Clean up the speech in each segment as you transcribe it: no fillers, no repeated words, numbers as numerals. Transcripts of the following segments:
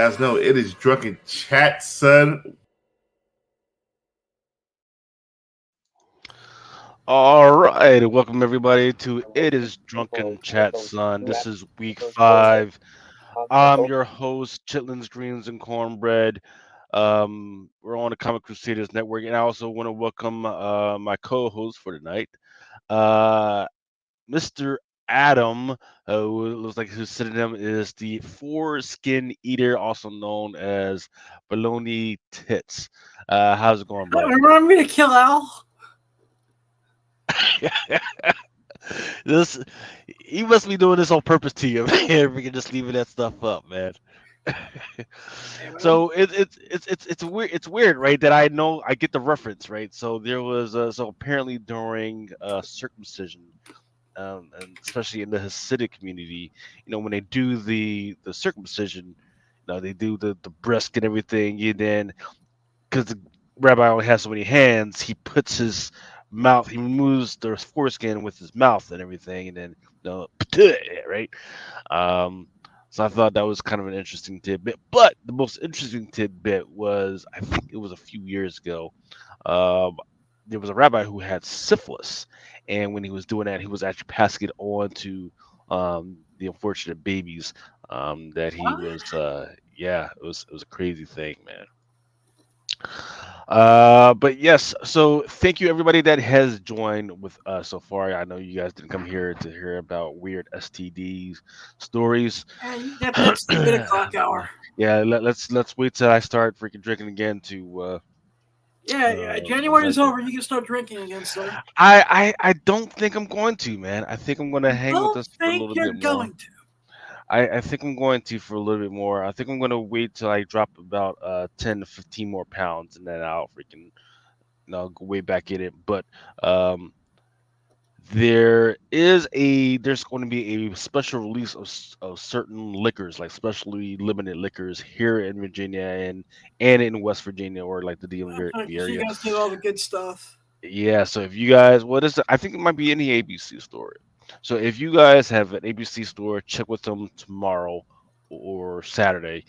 guys know it is Drunken Chat, son. All right, welcome everybody to It Is Drunken Chat, son. This is week 5. I'm your host, Chitlins, Greens, and Cornbread. We're on the Comic Crusaders Network, and I also want to welcome my co-host for tonight, uh, Mr. Adam, who looks like his pseudonym is the Foreskin Eater, also known as Baloney Tits. How's it going, bud? Remind me to kill Al. This he must be doing this on purpose to you, man. If we can just leaving that stuff up, man. So it's weird, right? That I know I get the reference, right? So there was so apparently during circumcision, and especially in the Hasidic community, when they do the circumcision, they do the breast and everything, and then because the rabbi only has so many hands, he puts his mouth, he removes the foreskin with his mouth and everything, and then right. Um, so I thought that was kind of an interesting tidbit. But the most interesting tidbit was, I think it was a few years ago. Um, there was a rabbi who had syphilis, and when he was doing that, he was actually passing it on to the unfortunate babies that he What? was. Yeah, it was a crazy thing, man. But yes, so thank you everybody that has joined with us so far. I know you guys didn't come here to hear about weird STDs stories. Yeah, you get that stupid o'clock hour. Yeah, let's wait till I start freaking drinking again to Yeah, January is over. You can start drinking again, sir. I don't think I'm going to, man. I think I'm gonna hang with Don't us for a think little you're bit more. going to. I think I'm going to for a little bit more. I think I'm gonna wait till I drop about 10 to 15 more pounds, and then I'll freaking go way back in it. But um there's going to be a special release of certain liquors, like specially limited liquors here in Virginia and in West Virginia, or like the DMV So you area. guys get all the good stuff. Yeah, so if you guys, what is it? I think it might be any ABC store. So if you guys have an ABC store, check with them tomorrow or Saturday,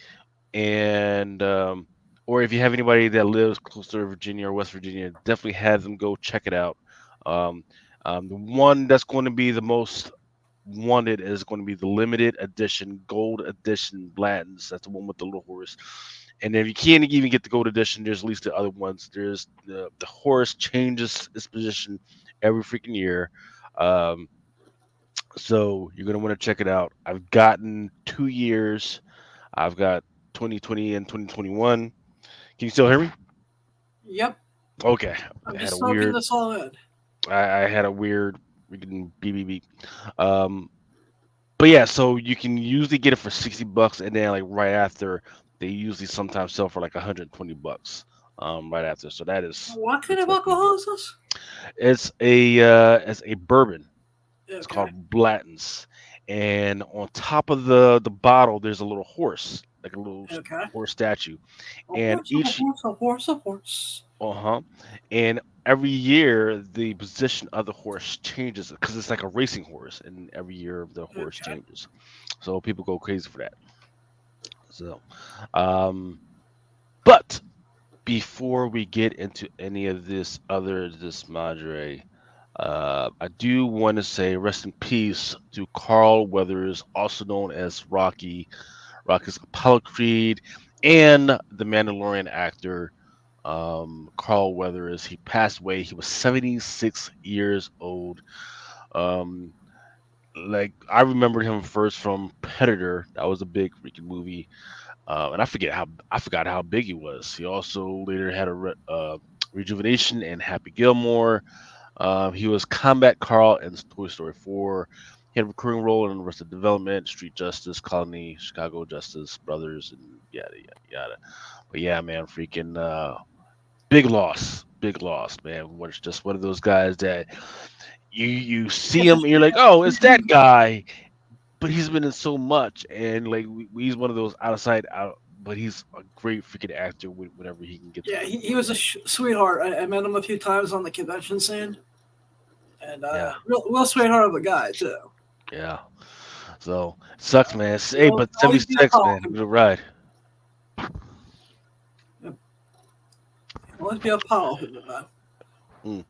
and or if you have anybody that lives close to Virginia or West Virginia, definitely have them go check it out. Um, the one that's going to be the most wanted is going to be the limited edition, gold edition Blanton's. That's the one with the little horse. And if you can't even get the gold edition, there's at least the other ones. There's the horse changes its position every freaking year. Um, so you're gonna want to check it out. I've gotten 2 years. I've got 2020 and 2021. Can you still hear me? Yep. Okay. I'm I had just a soaking weird. this all in. I had a weird freaking beep beep beep. Um, but yeah, so you can usually get it for $60, and then like right after, they usually sometimes sell for like $120. Right after. So that is What kind it's of definitely alcohol good. is this? It's a bourbon. It's Okay. called Blanton's, and on top of the bottle, there's a little horse, like a little Okay. horse statue, A and horse, a each horse, a horse, a horse. uh-huh, and every year the position of the horse changes because it's like a racing horse, and every year the horse Okay. changes, so people go crazy for that. So, um, but before we get into any of this Madre, I do want to say rest in peace to Carl Weathers, also known as Rocky, Rocky's Apollo Creed, and the Mandalorian actor Carl Weathers. He passed away. He was 76 years old. Um, like I remembered him first from Predator. That was a big freaking movie. And I forgot how big he was. He also later had rejuvenation in Happy Gilmore. He was Combat Carl in Toy Story 4. He had a recurring role in Arrested Development, Street Justice, Colony, Chicago Justice, Brothers, and yada yada yada. But yeah, man, freaking big loss, man. Was just one of those guys that you see Yeah, him just and you're like, oh, it's that guy, but he's been in so much, and like he's one of those out of sight out. But he's a great freaking actor whenever he can get the yeah, freaking he was a role. sweetheart. I met him a few times on the convention scene, and Yeah, real sweetheart of a guy too. yeah. So sucks, man. Hey, He'll but always be 76, man, talking. good ride. Let's be a powerful man.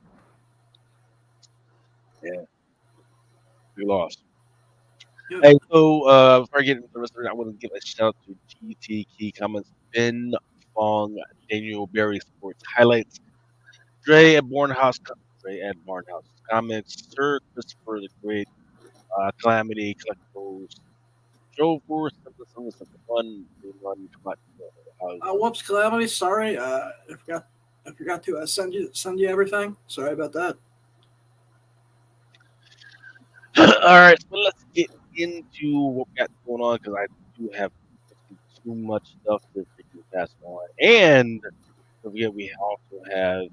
Yeah, we lost. Yeah. Hey, so before I get into the rest of it, I want to give a shout out to GT Key Comments, Ben Fong, Daniel Berry Sports Highlights, Dre at Barnhouse, Dre at Barnhouse Comments, Sir Christopher the Great, Calamity Collectibles, Joe for something fun, run, come out. Whoops, Calamity. Sorry. I forgot to send you everything. Sorry about that. All right, so let's get into what we got going on because I do have too much stuff to freaking pass on. And don't forget, we also have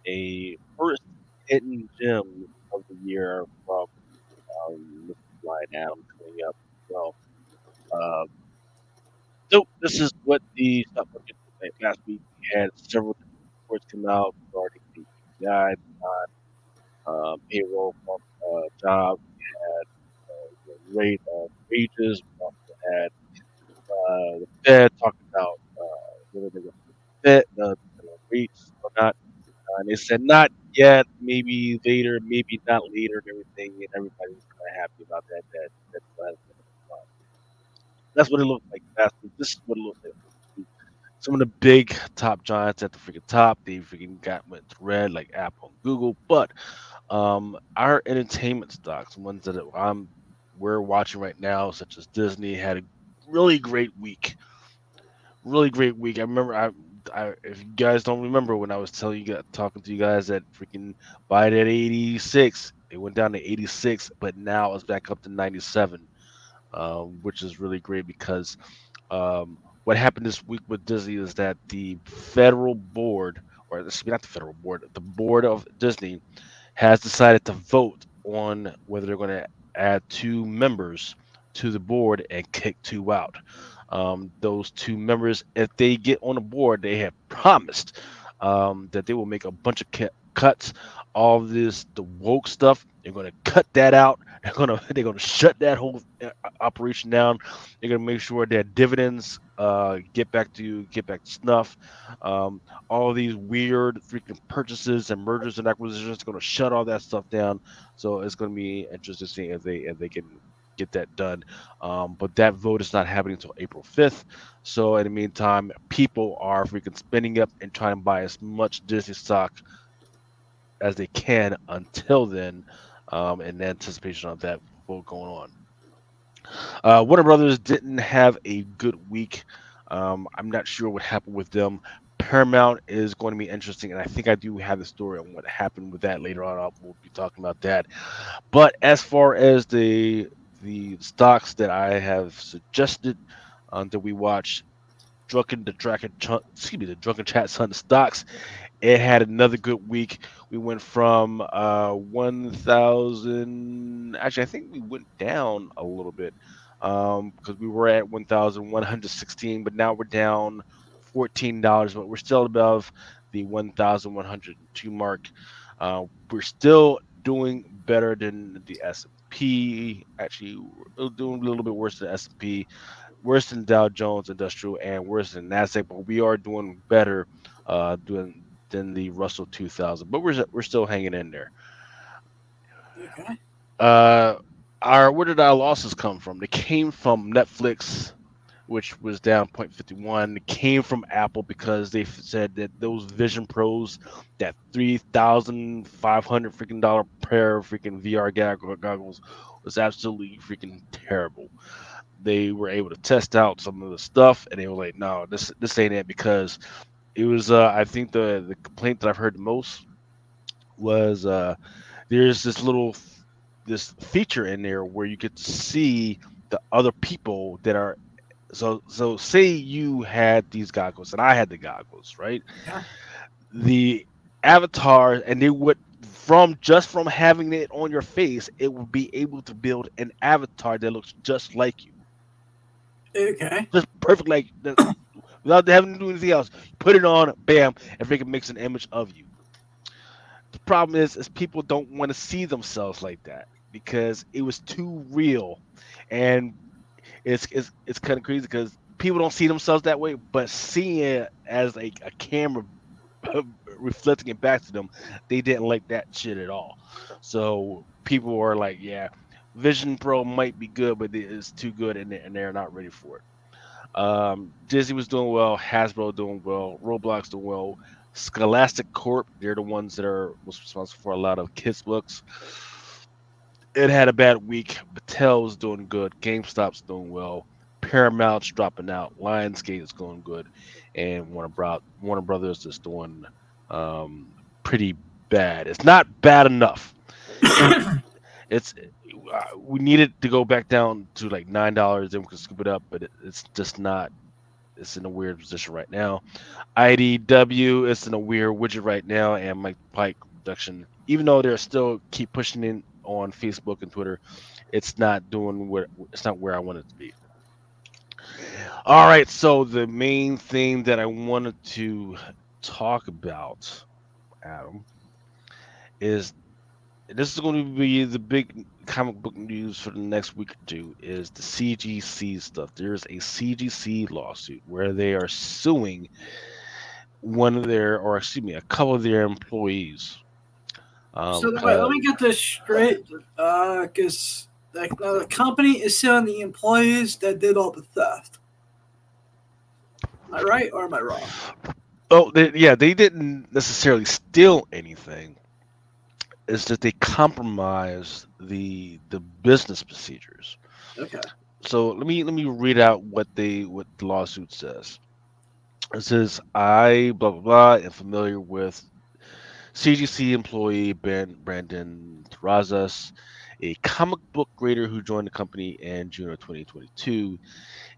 a first hidden gem of the year from Mr. Blind Adam coming up as well. Uh, so this is what the stock market looked like last week. We had several different reports come out regarding the PPI, payroll from jobs. We had the rate of wages. We also had the Fed talking about whether they're going to Fed rates or not. And they said not yet, maybe later, maybe not later, and everything. And everybody was kind of happy about that. That's what it looked like last week. This is what it looks like this week. Some of the big top giants at the freaking top, they freaking went to red like Apple and Google. But our entertainment stocks, ones that we're watching right now, such as Disney, had a really great week. Really great week. I remember, if you guys don't remember when I was talking to you guys that freaking buy it at 86, it went down to 86, but now it's back up to 97, which is really great because what happened this week with Disney is that the federal board, or excuse me, not the federal board, the board of Disney has decided to vote on whether they're going to add two members to the board and kick two out. Those two members, if they get on the board, they have promised that they will make a bunch of cuts. All of the woke stuff, they're going to cut that out. They're gonna shut that whole operation down. They're gonna make sure that dividends get back to snuff. All these weird freaking purchases and mergers and acquisitions are gonna shut all that stuff down. So it's gonna be interesting to see if they can get that done. But that vote is not happening until April 5th. So in the meantime, people are freaking spending up and trying to buy as much Disney stock as they can until then, in anticipation of that vote going on. Warner Brothers didn't have a good week. I'm not sure what happened with them. Paramount is going to be interesting, and I think I do have the story on what happened with that later on. We'll be talking about that. But as far as the stocks that I have suggested that we watch, the Drunken Chat Sun stocks, it had another good week. We went from 1,000. Actually, I think we went down a little bit because we were at 1,116, but now we're down $14, but we're still above the 1,102 mark. We're still doing better than the S&P. Actually, we're doing a little bit worse than S&P, worse than Dow Jones Industrial, and worse than Nasdaq. But we are doing better than the Russell 2000. But we're still hanging in there. Okay. Where did our losses come from? They came from Netflix, which was down 0.51. It came from Apple because they said that those Vision Pros, that $3,500 freaking dollar pair of freaking VR goggles, was absolutely freaking terrible. They were able to test out some of the stuff, and they were like, "No, this ain't it," because it was. I think the complaint that I've heard the most was there's this feature in there where you get to see the other people that are so say you had these goggles and I had the goggles, right? Yeah. The avatar, and they would from having it on your face, it would be able to build an avatar that looks just like you. Okay. Just perfect, like without having to do anything else. Put it on, bam, and freaking makes an image of you. The problem is people don't want to see themselves like that because it was too real, and it's kind of crazy because people don't see themselves that way, but seeing it as like a camera reflecting it back to them, they didn't like that shit at all. So people were like, yeah, Vision Pro might be good, but it's too good, and they're not ready for it. Disney was doing well, Hasbro doing well, Roblox doing well. Scholastic Corp, they're the ones that are most responsible for a lot of kids books. It had a bad week. Mattel's doing good. GameStop's doing well. Paramount's dropping out. Lionsgate is going good, and Warner Brothers is doing pretty bad. It's not bad enough. It's we needed to go back down to like $9, then we could scoop it up, but it's just not. It's in a weird position right now. IDW is in a weird widget right now, and Mike Pike production, even though they're still keep pushing in on Facebook and Twitter, it's not where I want it to be. All right, so the main thing that I wanted to talk about, Adam, is this is going to be the big comic book news for the next week or two, is the CGC stuff. There's a CGC lawsuit where they are suing a couple of their employees. So wait, let me get this straight, because the company is suing the employees that did all the theft. Am I right or am I wrong? Oh, they didn't necessarily steal anything. It's that they compromised the business procedures. Okay. So let me read out what the lawsuit says. It says, I blah blah blah am familiar with CGC employee Brandon Terrazas, a comic book grader who joined the company in June of 2022.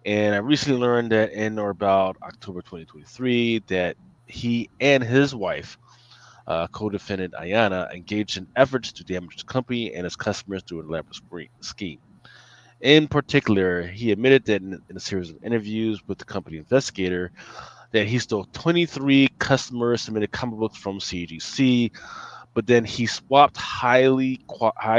And I recently learned that in or about October 2023 that he and his wife, co-defendant Ayana, engaged in efforts to damage the company and its customers through an elaborate scheme. In particular, he admitted that in a series of interviews with the company investigator that he stole 23 customer-submitted comic books from CGC, but then he swapped high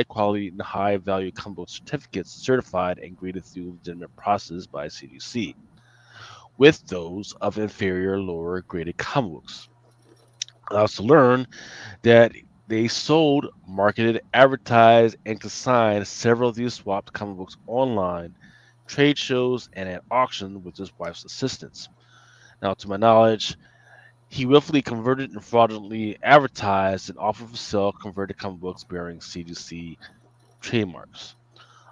quality and high value comic book certificates certified and graded through legitimate process by CGC with those of inferior, lower graded comic books. I also learned that they sold, marketed, advertised, and consigned several of these swapped comic books online, trade shows, and at auction with his wife's assistance. Now, to my knowledge, he willfully converted and fraudulently advertised and offered for sale converted comic books bearing CGC trademarks.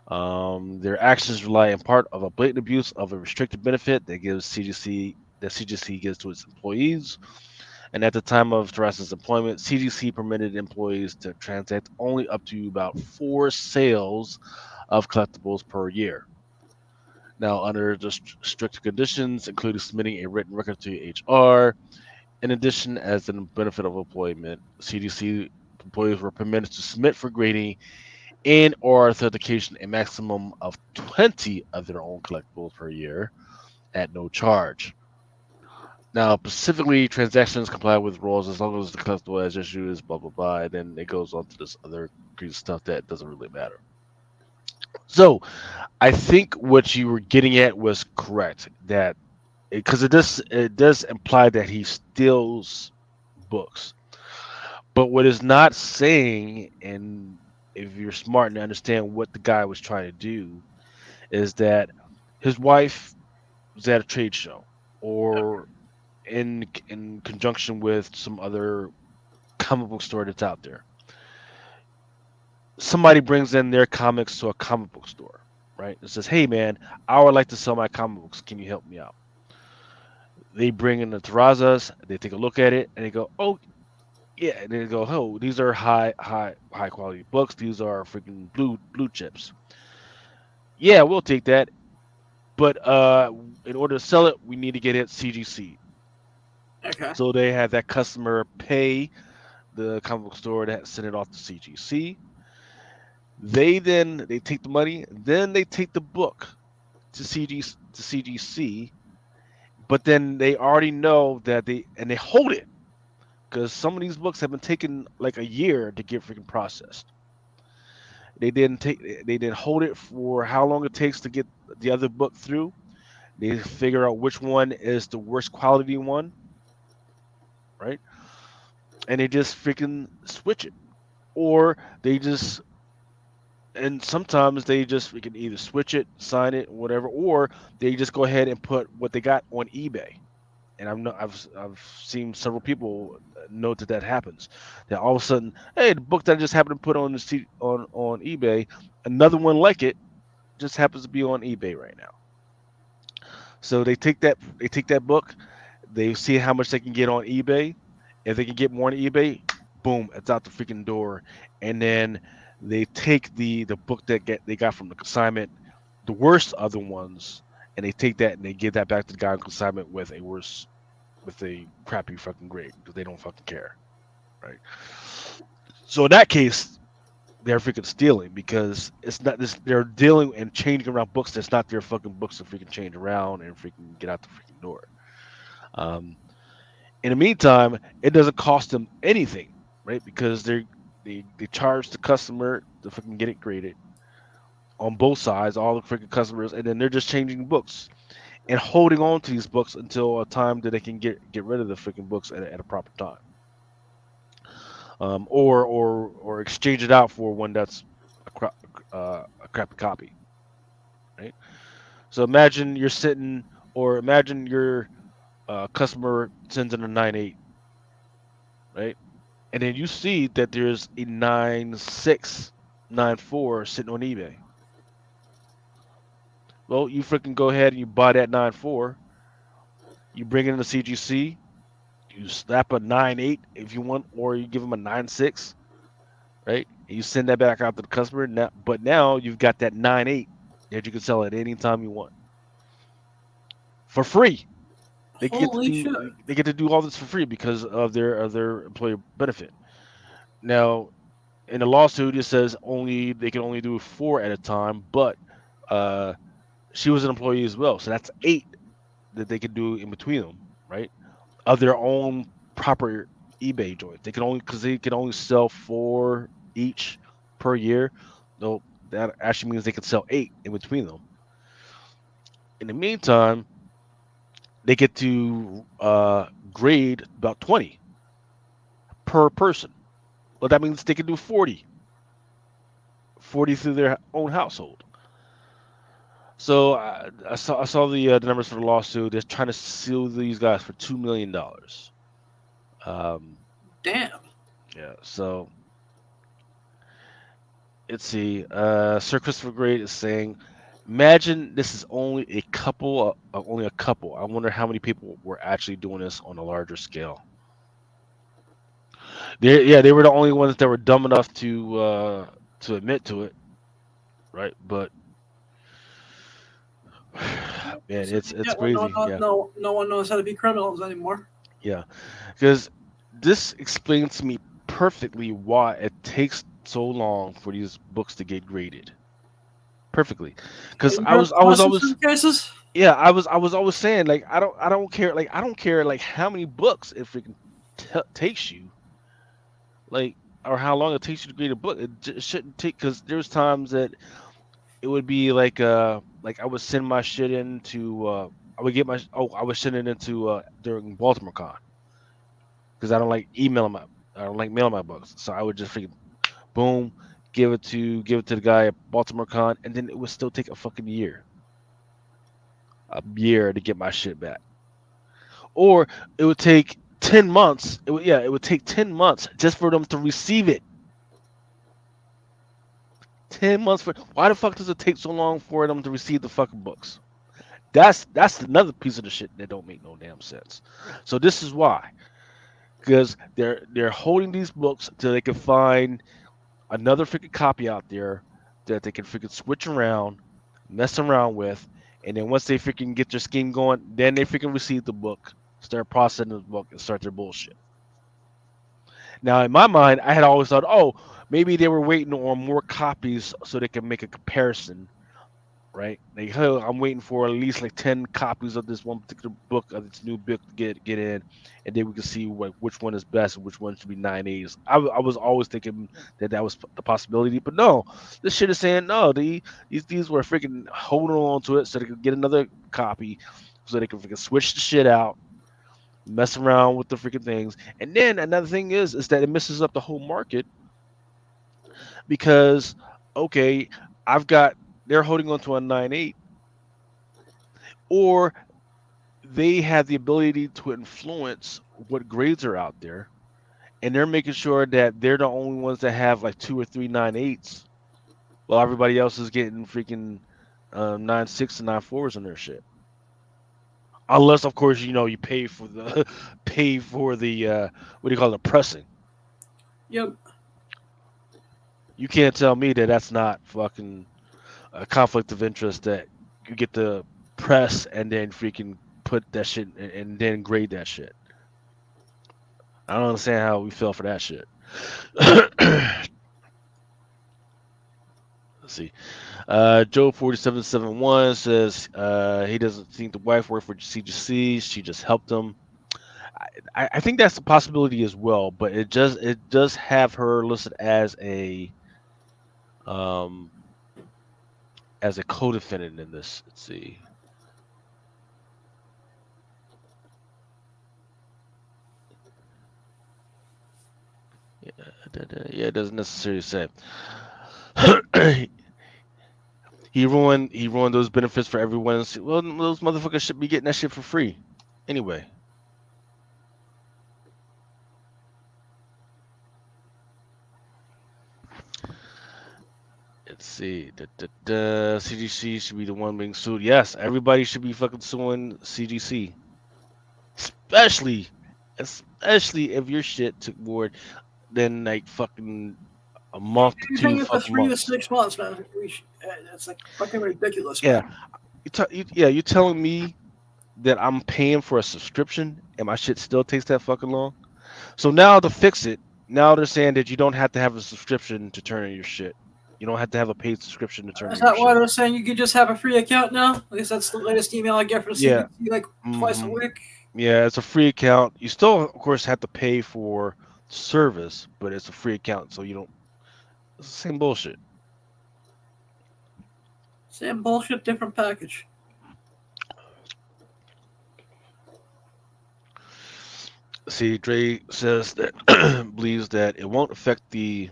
Their actions rely in part of a blatant abuse of a restricted benefit that CGC gives to its employees. And at the time of Terrazas' employment, CGC permitted employees to transact only up to about 4 sales of collectibles per year. Now, under the strict conditions, including submitting a written record to HR, in addition, as a benefit of employment, CGC employees were permitted to submit for grading and or authentication a maximum of 20 of their own collectibles per year at no charge. Now, specifically, transactions comply with rules as long as the collectible has issues, blah, blah, blah, and then it goes on to this other crazy stuff that doesn't really matter. So, I think what you were getting at was correct, that because it does imply that he steals books. But what it's not saying, and if you're smart and understand what the guy was trying to do, is that his wife was at a trade show or in conjunction with some other comic book store that's out there. Somebody brings in their comics to a comic book store, right? It says, "Hey, man, I would like to sell my comic books. Can you help me out?" They bring in the Terrazas. They take a look at it and they go, "Oh, yeah." And they go, "Oh, these are high quality books. These are freaking blue chips. Yeah, we'll take that. But in order to sell it, we need to get it CGC." Okay. So they have that customer pay the comic book store that send it off to CGC. They take the money, then they take the book to CGC, but then they already know that they hold it because some of these books have been taken like a year to get freaking processed. They didn't hold it for how long it takes to get the other book through. They figure out which one is the worst quality one, right? and they just freaking switch it, or they just and sometimes they just freaking either switch it, sign it, whatever, or they just go ahead and put what they got on eBay. And I've seen several people note that happens. That all of a sudden, hey, the book that I just happened to put on on eBay, another one like it just happens to be on eBay right now. So they take that book, they see how much they can get on eBay. If they can get more on eBay, boom, it's out the freaking door. And then they take the book they got from the consignment, the worst other ones, and they take that and they give that back to the guy on consignment with a crappy fucking grade because they don't fucking care, right? So in that case, they're freaking stealing because it's not this. They're dealing and changing around books that's not their fucking books to freaking change around and freaking get out the freaking door. Um, in the meantime, it doesn't cost them anything, right? Because they charge the customer to fucking get it graded on both sides, all the freaking customers, and then they're just changing books and holding on to these books until a time that they can get rid of the freaking books at a proper time, or exchange it out for one that's a crappy copy, right? So imagine you're sitting, or imagine your customer sends in a 9.8, right? And then you see that there's a 9.6, 9.4 sitting on eBay. Well, you freaking go ahead and you buy that 9.4. You bring it in the CGC. You slap a 9.8 if you want, or you give them a 9.6, right? And you send that back out to the customer. Now, but now you've got that 9.8 that you can sell at any time you want for free. They get to do all this for free because of their employer benefit. Now, in the lawsuit, it says they can only do 4 at a time, but she was an employee as well, so that's 8 that they can do in between them, right? Of their own proper eBay joint. They can only sell 4 each per year. No, that actually means they can sell 8 in between them. In the meantime, they get to grade about 20 per person. Well, that means they can do 40 through their own household. So I saw the numbers for the lawsuit. They're trying to sue these guys for $2 million. Damn. Yeah. So let's see. Sir Christopher Great is saying, imagine this is only a couple. Only a couple. I wonder how many people were actually doing this on a larger scale. They were the only ones that were dumb enough to admit to it, right? But man, it's crazy. No one knows how to be criminals anymore. Yeah, because this explains to me perfectly why it takes so long for these books to get graded. Perfectly, because I was always cases. Yeah, I was always saying, like, I don't care, like, I don't care like how many books it freaking takes you, like, or how long it takes you to grade a book. It shouldn't take, because there's times that it would be like I would send my shit into I was sending it into during Baltimore Con, because I don't like mailing my books, so I would just freaking boom, give it to the guy at Baltimore Con, and then it would still take a fucking year to get my shit back. Or it would take 10 months. It would take 10 months just for them to receive it. 10 months why the fuck does it take so long for them to receive the fucking books? That's another piece of the shit that don't make no damn sense. So this is why. Because they're holding these books until they can find another freaking copy out there that they can freaking switch around, mess around with, and then once they freaking get their scheme going, then they freaking receive the book, start processing the book, and start their bullshit. Now, in my mind, I had always thought, oh, maybe they were waiting on more copies so they can make a comparison, right? Like, oh, I'm waiting for at least like 10 copies of this one particular book, of this new book to get in, and then we can see which one is best and which one should be 9.8s. I was always thinking that was the possibility, but no, this shit is saying no. These were freaking holding on to it so they could get another copy, so they can freaking switch the shit out, mess around with the freaking things. And then another thing is that it messes up the whole market because okay, I've got they're holding on to a 9.8, or they have the ability to influence what grades are out there, and they're making sure that they're the only ones that have like 2 or 3 9.8s, while everybody else is getting freaking 9.6 and 9.4s on their shit. Unless, of course, you pay for the pay for the what do you call it, pressing. Yep. You can't tell me that that's not fucking a conflict of interest that you get to press and then freaking put that shit and then grade that shit. I don't understand how we fell for that shit. Let's see. Joe 4771 says he doesn't think the wife worked for CGC. She just helped him. I think that's a possibility as well, but it does have her listed um as a co-defendant in this. Let's see. Yeah, it doesn't necessarily say. He ruined those benefits for everyone. Well, those motherfuckers should be getting that shit for free. Anyway. Let's see. CGC should be the one being sued. Yes, everybody should be fucking suing CGC. Especially if your shit took more than like fucking a month to two Anything after fucking 3 to months. 6 months, man. That's like fucking ridiculous, Yeah. man. You're telling me that I'm paying for a subscription and my shit still takes that fucking long? So now to fix it, now they're saying that you don't have to have a subscription to turn in your shit. You don't have to have a paid subscription to turn Is in your that why shit. they're saying you could just have a free account now? At least that's the latest email I get from Yeah. CBC, like twice a hmm week. Yeah, it's a free account. You still, of course, have to pay for service, but it's a free account, so you don't. It's the same bullshit. Same bullshit, different package. See, Dre says that believes that it won't affect the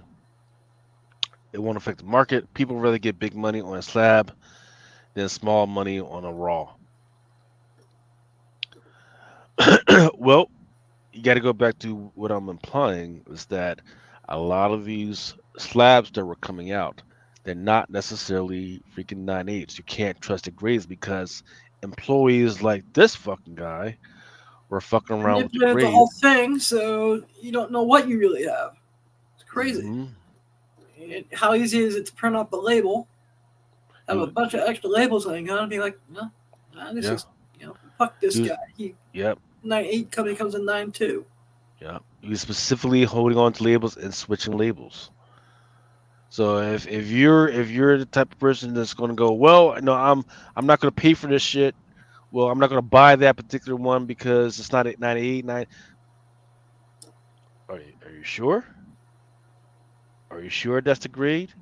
market. People rather get big money on a slab than small money on a raw. Well, you got to go back to what I'm implying is that a lot of these slabs that were coming out, they're not necessarily freaking 9.8s. You can't trust the grades because employees like this fucking guy were fucking around with the Manipulated the whole grades. thing, so you don't know what you really have. It's crazy. hmm How easy is it to print up a label, have a He, bunch of extra labels laying on, and be like, no, nah, this yeah, is, fuck this he was, guy. He yep, 9.8 company comes in 9.2. yeah. He was specifically holding on to labels and switching labels. So if you're the type of person that's going to go, well, no, I'm not going to pay for this shit. Well, I'm not going to buy that particular one because it's not at 98 9. Are you sure? Are you sure that's the grade?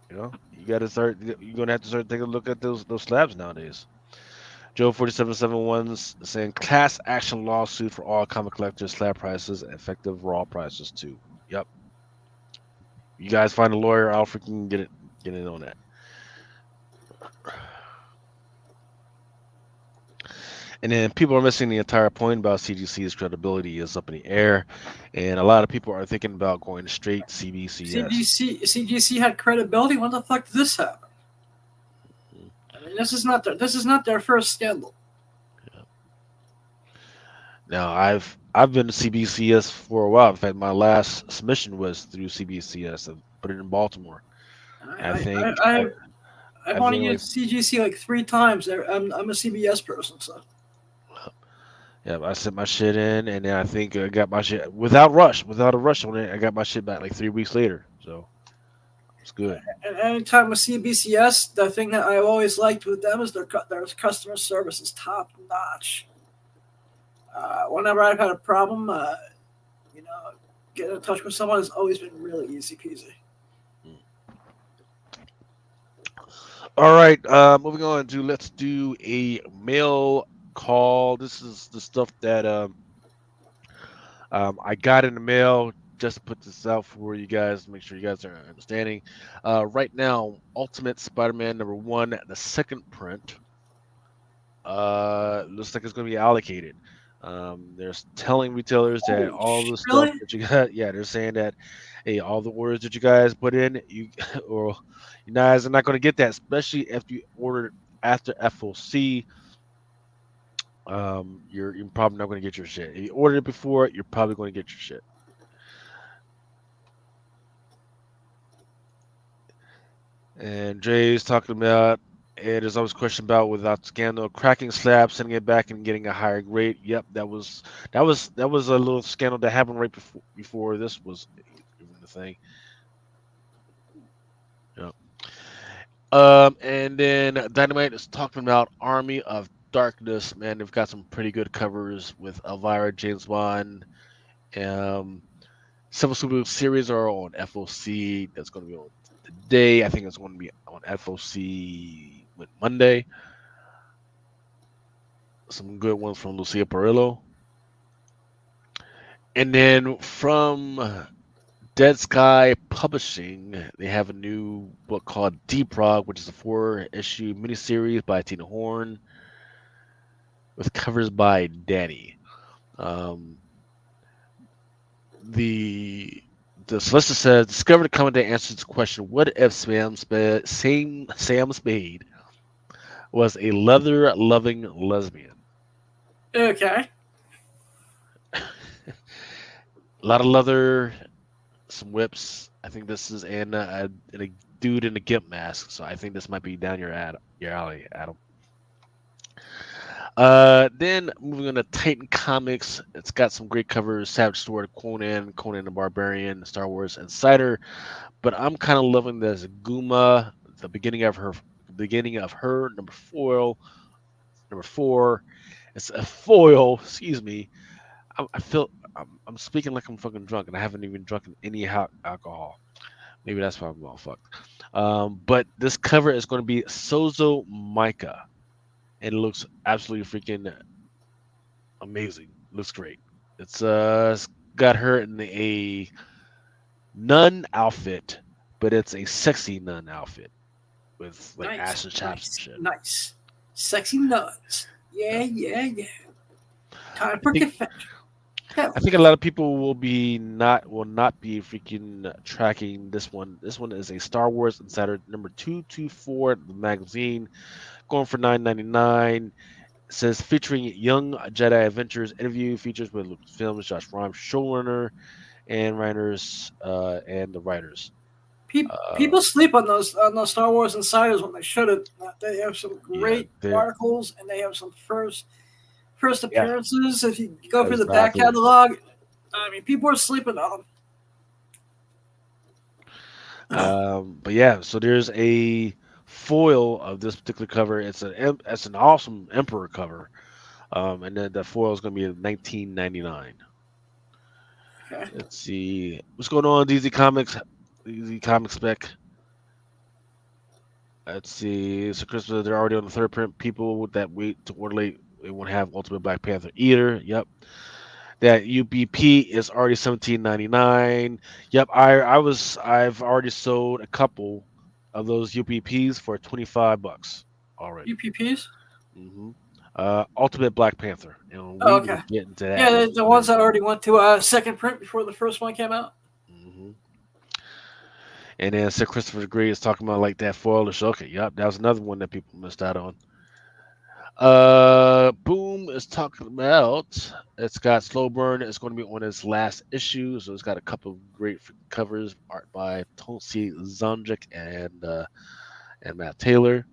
You got to start. You're going to have to start taking a look at those slabs nowadays. Joe 4771's saying class action lawsuit for all comic collectors slab prices, effective raw prices too. Yep. You guys find a lawyer, I'll freaking get in on that. And then people are missing the entire point about CGC's credibility is up in the air, and a lot of people are thinking about going straight CBCS. CGC had credibility. When the fuck did this happen? I mean, this is not their first scandal. Yeah. Now I've been to CBCS for a while. In fact, my last submission was through CBCS. I put it in Baltimore. I I, think I, I, I've I've only been like, used CGC like 3 times. I'm a CBS person, so yeah, I sent my shit in, and then I think I got my shit without a rush on it. I got my shit back like 3 weeks later, so it's good. and anytime with CBCS, the thing that I always liked with them is their customer service is top notch. Whenever I've had a problem, you know, getting in touch with someone has always been really easy peasy. All right, moving on to let's do a mail call. This is the stuff that I got in the mail. Just to put this out for you guys, make sure you guys are understanding. Right now, Ultimate Spider-Man #1, the second print, looks like it's going to be allocated. They're telling retailers that all the stuff really? that you got, yeah, they're saying that, hey, all the orders that you guys put in, you or you guys are not going to get that, especially if you ordered after FOC. You're probably not going to get your shit. If you ordered it before, you're probably going to get your shit. And Jay's talking about, and there's always a question about without scandal, cracking slab, sending it back and getting a higher grade. Yep, that was a little scandal that happened right before this was even the thing. Yep. And then Dynamite is talking about Army of Darkness. Man, they've got some pretty good covers with Elvira, James Bond. Civil Super series are on FOC. That's going to be on today. I think it's going to be on FOC Monday. Some good ones from Lucia Perillo. And then from Dead Sky Publishing, they have a new book called Deep Rock, which is a 4-issue miniseries by Tina Horn with covers by Danny. The solicitor says, discovered a comment that answers the question, what if Sam Spade was a leather-loving lesbian? Okay. A lot of leather, some whips. I think this is and a dude in a gimp mask, so I think this might be down your alley, Adam. Then moving on to Titan Comics, it's got some great covers: Savage Sword, Conan the Barbarian, Star Wars Insider. But I'm kind of loving this Guma, the beginning of her number 4. It's a foil. Excuse me. I feel I'm speaking like I'm fucking drunk, and I haven't even drunk any alcohol. Maybe that's why I'm all fucked. But this cover is going to be Sozo Micah, and it looks absolutely freaking amazing. Looks great. It's got her in a nun outfit, but it's a sexy nun outfit with like ass and chaps and shit. Nice. Sexy nuns. Yeah. Time for confession. I think a lot of people will not be freaking tracking this one. This one is a Star Wars Insider number 224, the magazine, going for $9.99. It says featuring young Jedi adventures, interview features with Lucasfilm, Josh Rhimes, showrunner, and writers, and the writers. People sleep on those Star Wars Insiders when they shouldn't. They have some great articles, and they have some first appearances. If you go through the back catalog, I mean, people are sleeping on them. But yeah, so there's a foil of this particular cover. It's an awesome Emperor cover, and then the foil is going to be $19.99. Okay. Let's see what's going on. DZ Comics spec. Let's see. So Christmas, they're already on the third print. People that wait to order late, they won't have Ultimate Black Panther either. Yep. That UBP is already $17.99. Yep. I've already sold a couple of those UPPs for $25 already. UPPs? Mm-hmm. Ultimate Black Panther. And we okay. Get into that. Yeah, the ones that already went to second print before the first one came out. Mm-hmm. And then Sir Christopher Gray is talking about like that foil. Okay, yep, that was another one that people missed out on. Boom is talking about, it's got Slow Burn. It's going to be on its last issue, so it's got a couple of great covers, art by Tonsi Zonjic and Matt Taylor.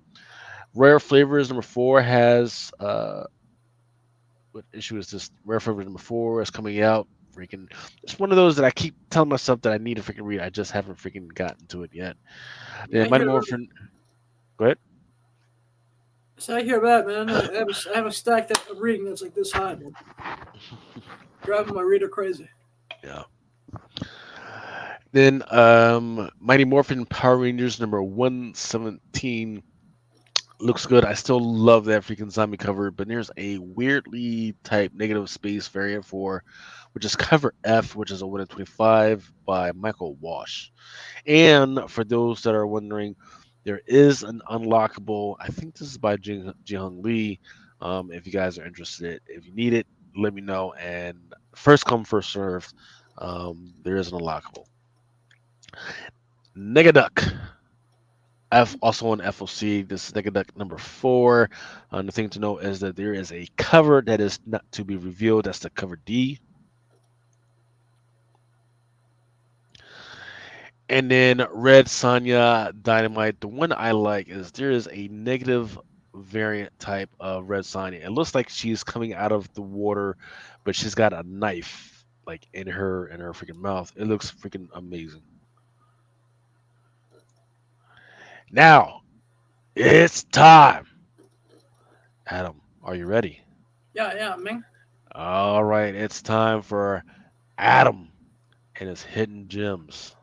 Rare Flavors number 4 has what issue is this? Rare Flavors number 4 is coming out. Freaking, it's one of those that I keep telling myself that I need to freaking read. I just haven't freaking gotten to it yet. Yeah, Mighty Morphin. Go ahead. So I hear that, man. I have a stack of reading that's like this high, man. Driving my reader crazy. Yeah. Then Mighty Morphin Power Rangers number 117. Looks good. I still love that freaking zombie cover, but there's a weirdly typed negative space variant for, which is cover F, which is a 1 in 25 by Michael Walsh. And for those that are wondering, there is an unlockable. I think this is by Ji-Hung Lee. If you guys are interested, if you need it, let me know. And first come, first served. There is an unlockable. Negaduck. F also on FOC. This is Negaduck number 4. The thing to note is that there is a cover that is not to be revealed. That's the cover D. And then Red Sonya Dynamite. The one I like is there is a negative variant type of Red Sonya. It looks like she's coming out of the water, but she's got a knife like in her freaking mouth. It looks freaking amazing. Now it's time. Adam, are you ready? Yeah, man. All right, it's time for Adam and his hidden gems.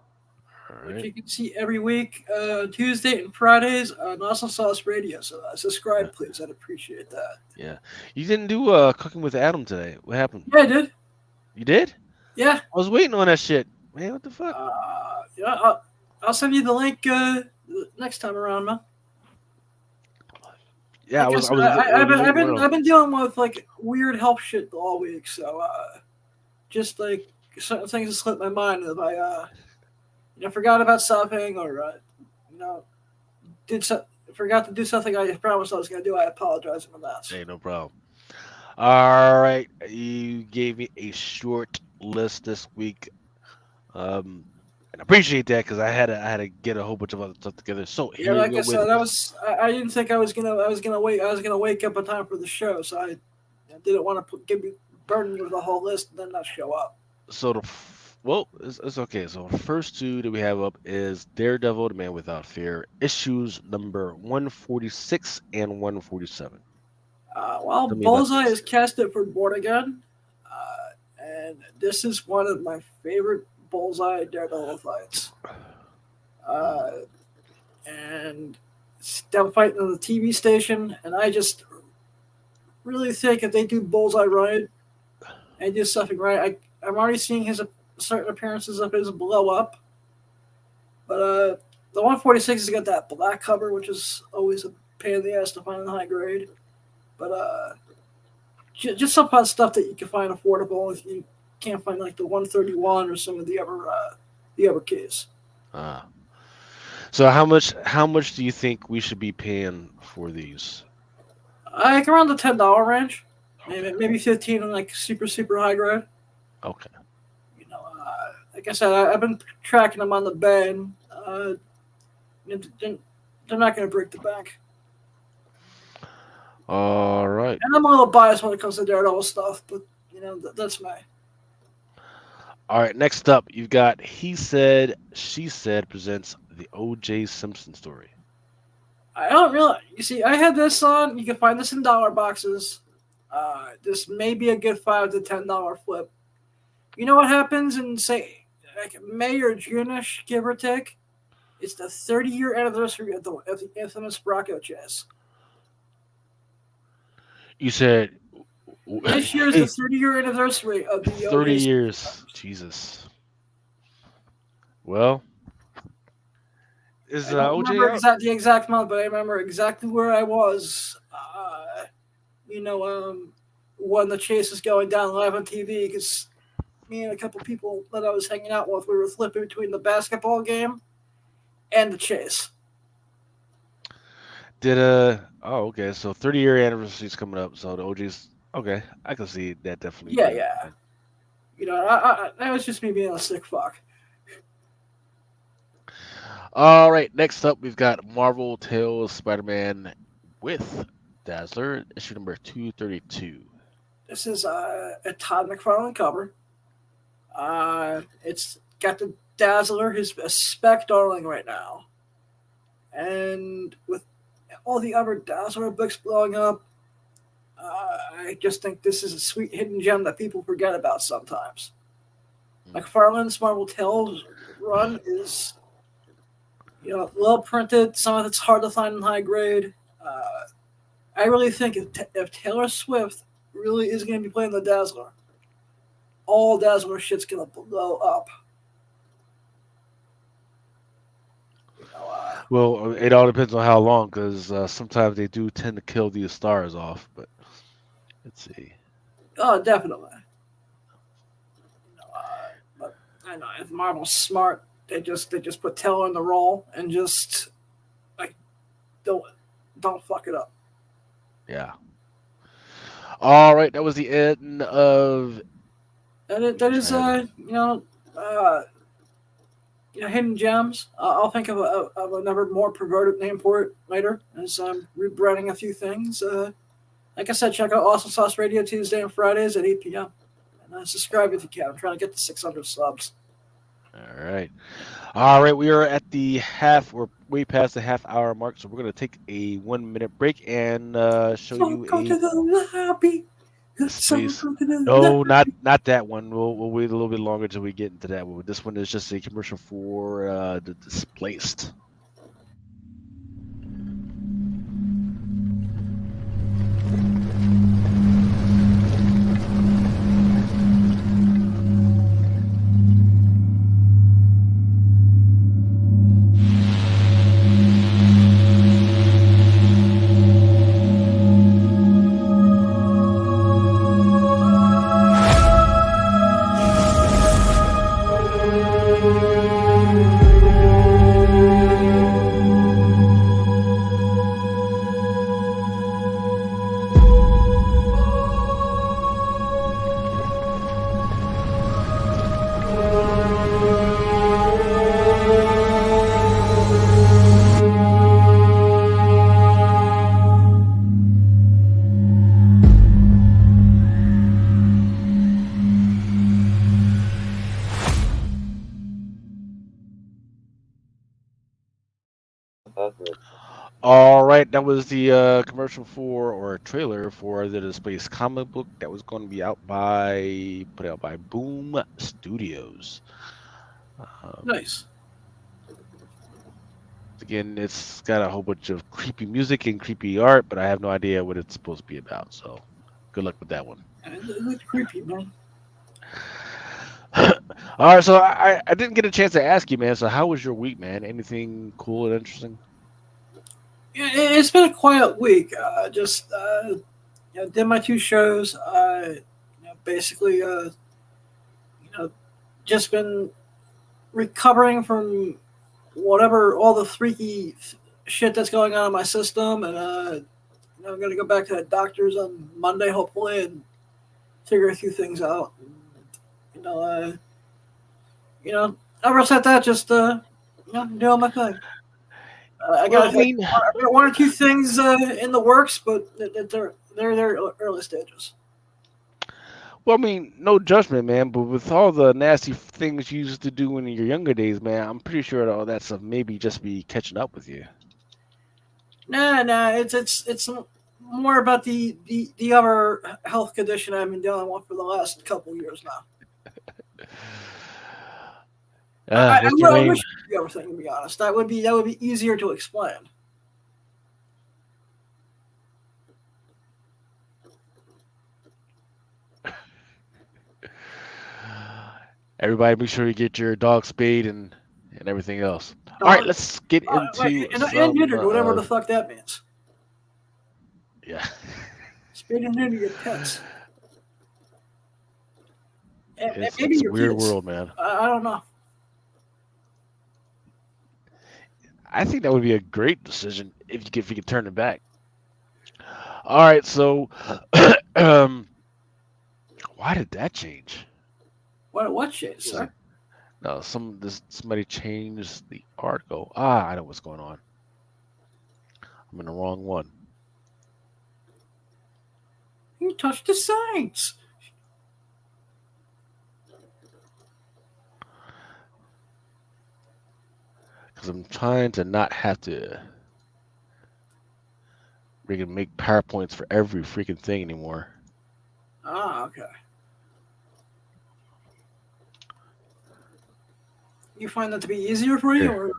All Which right. you can see every week, Tuesday and Fridays on Awesome Sauce Radio. So subscribe, please. I'd appreciate that. Yeah. You didn't do cooking with Adam today. What happened? Yeah, I did. You did? Yeah. I was waiting on that shit. Man, what the fuck? Yeah. I'll send you the link next time around, man. Yeah, Like I said, I was waiting around. I've been dealing with like weird health shit all week. So just like certain things that slipped my mind. If I forgot about something or you know forgot to do something I promised I was going to do, I apologize in advance. Hey, no problem. All right. You gave me a short list this week. And I appreciate that because I had to get a whole bunch of other stuff together. So Yeah, here we like go I with said, it. I didn't think I was gonna wake up in time for the show, so I didn't want to give me burden with the whole list and then not show up. So it's okay. So the first two that we have up is Daredevil, The Man Without Fear, issues number 146 and 147. Well, Tell me about Bullseye this. is casted for Born Again, and this is one of my favorite Bullseye Daredevil fights. Mm. And it's them fighting on the TV station, and I just really think if they do Bullseye right and do something right, I'm already seeing his certain appearances of his blow up. But the 146 has got that black cover, which is always a pain in the ass to find in high grade. But just some fun stuff that you can find affordable if you can't find like the 131 or some of the other keys. Ah. So how much do you think we should be paying for these? Like around the $10 range, Okay. maybe 15 on like super high grade. Okay. Like I said, I've been tracking them on the bay, and they're not going to break the bank. All right. And I'm a little biased when it comes to Daredevil stuff, but that's me. All right. Next up, you've got He Said, She Said presents the O.J. Simpson story. I don't really. You see, I had this on. You can find this in dollar boxes. This may be a good $5 to $10 flip. You know what happens in say like May or June-ish, give or take? It's the 30-year anniversary of the infamous Bracco chase. You said This year is the 30-year anniversary of the 30 OJ. years. Jesus. Well, is I don't OJ remember out? the exact month, but I remember exactly where I was. When the chase was going down live on TV, because me and a couple people that I was hanging out with, we were flipping between the basketball game and the chase. Okay, so 30-year anniversary is coming up, so the OG's okay. I can see that definitely. Yeah. That was just me being a sick fuck. All right, next up we've got Marvel Tales Spider-Man with Dazzler, issue number 232. This is a Todd McFarlane cover. It's got the Dazzler, who's a spec darling right now. And with all the other Dazzler books blowing up, I just think this is a sweet hidden gem that people forget about sometimes. McFarlane's Marvel Tales run is, well printed. Some of it's hard to find in high grade. I really think if Taylor Swift really is going to be playing the Dazzler, all Dazzler shit's going to blow up. Well, it all depends on how long, because sometimes they do tend to kill these stars off. But let's see. Oh, definitely. But I know if Marvel's smart, they just put Taylor in the role and just like don't fuck it up. Yeah. All right, that was the end of. That is hidden gems. I'll think of another more perverted name for it later as I'm rebranding a few things. Like I said, check out Awesome Sauce Radio Tuesday and Fridays at 8 p.m. And subscribe if you can. I'm trying to get to 600 subs. All right. We are at the half. We're way past the half-hour mark, so we're gonna take a 1-minute break and show you Go to the lobby. Please. No, not that one. We'll wait a little bit longer till we get into that one. This one is just a commercial for the Displaced. All right, that was the commercial for or trailer for the Displaced comic book that was going to be put out by Boom Studios. Nice. Again, it's got a whole bunch of creepy music and creepy art, but I have no idea what it's supposed to be about. So, good luck with that one. It looked creepy, man. All right, so I didn't get a chance to ask you, man. So, how was your week, man? Anything cool and interesting? Yeah, it's been a quiet week. Did my 2 shows. Basically, just been recovering from whatever all the freaky shit that's going on in my system, and I'm gonna go back to the doctors on Monday, hopefully, and figure a few things out. Ever said that, just doing my thing. I got one or two things in the works, but they're early stages. Well, I mean, no judgment, man, but with all the nasty things you used to do in your younger days, man, I'm pretty sure that all that stuff maybe just be catching up with you. Nah, it's more about the other health condition I've been dealing with for the last couple years now. I wish the other thing, to be honest. That would be easier to explain. Everybody, make sure you get your dog spayed and everything else. All right, let's get into and neutered, whatever the fuck that means. Yeah. Spayed and neutered your pets. It's maybe a your weird kids. world, man. I don't know. I think that would be a great decision if you could turn it back. All right, so why did that change? What changed, sir? No, somebody changed the article. I know what's going on. I'm in the wrong one. You touched the signs. Because I'm trying to not have to freaking make PowerPoints for every freaking thing anymore. Okay. You find that to be easier for you, or?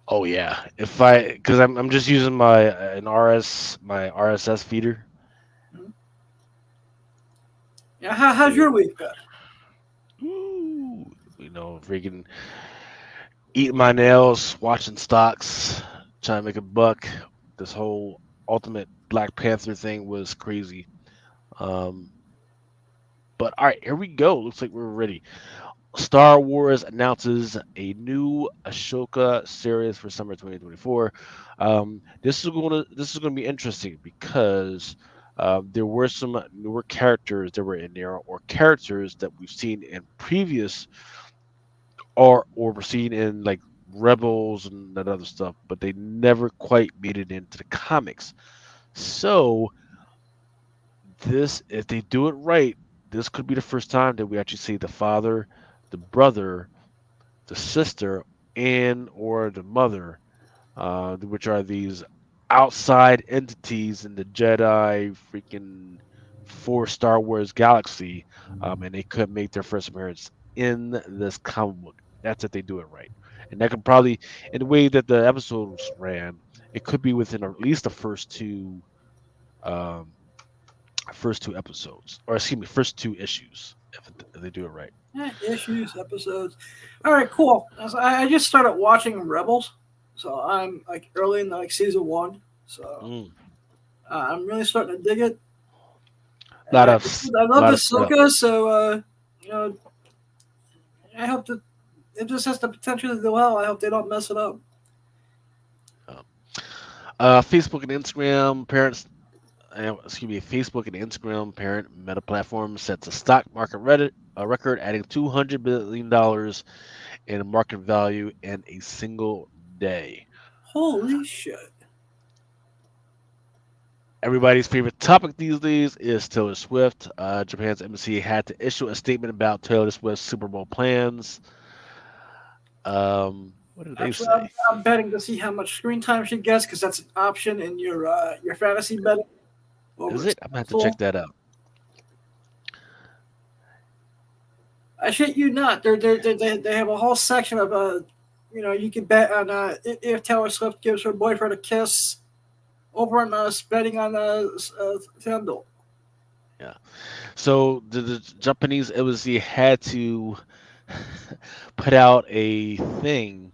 Oh yeah, because I'm just using my RSS feeder. Yeah, how's Yeah. your week been? Ooh, freaking eating my nails, watching stocks, trying to make a buck. This whole Ultimate Black Panther thing was crazy. Um, but all right, here we go. Looks like we're ready. Star Wars announces a new Ashoka series for summer 2024. This is gonna be interesting because there were some newer characters that were in there, or characters that we've seen in previous, or were seen in like Rebels and that other stuff, but they never quite made it into the comics. So if they do it right, this could be the first time that we actually see the father, the brother, the sister, and or the mother, which are these outside entities in the Jedi freaking for Star Wars galaxy, and they could make their first appearance in this comic book. That's if they do it right, and that could probably, in the way that the episodes ran, it could be within at least the um, first two episodes, or excuse me, first two issues, if they do it right. Issues, episodes. All right, cool. So I just started watching Rebels, so I'm like early in like season 1. So Mm. I'm really starting to dig it. Lot of I love lot of setup. Ahsoka, so you know, I hope that it just has the potential to do well. I hope they don't mess it up. Um, Facebook and Instagram parents, Facebook and Instagram parent Meta platform sets a stock market record, adding $200 billion in market value in a single day. Holy shit! Everybody's favorite topic these days is Taylor Swift. Japan's embassy had to issue a statement about Taylor Swift's Super Bowl plans. What did they Actually, say? I'm betting to see how much screen time she gets because that's an option in your fantasy betting over Is at it? I'm gonna have to check Sportsbook. that out. I shit you not. They have a whole section of you can bet on if Taylor Swift gives her boyfriend a kiss over on betting on FanDuel. Yeah. So the Japanese embassy had to put out a thing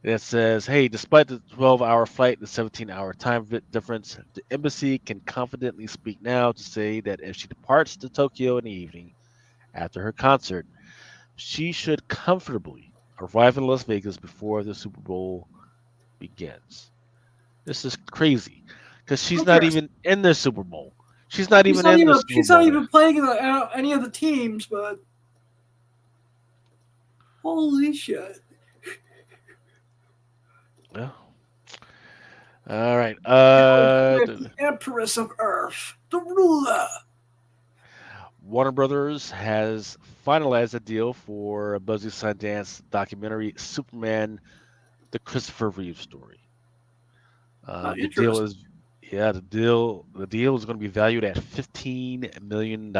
that says, "Hey, despite the 12-hour flight and the 17-hour time difference, the embassy can confidently speak now to say that if she departs to Tokyo in the evening after her concert, she should comfortably arrive in Las Vegas before the Super Bowl begins." This is crazy because she's Who not cares? even in the Super Bowl. She's not even in the Super She's not Bowl. even playing in any of the teams. But holy shit! Yeah. All right. The Empress of Earth, the ruler. Warner Brothers has finalized a deal for a Buzzy Sundance documentary, Superman: The Christopher Reeve Story. The deal Interesting. is, yeah, the deal is going to be valued at $15 million.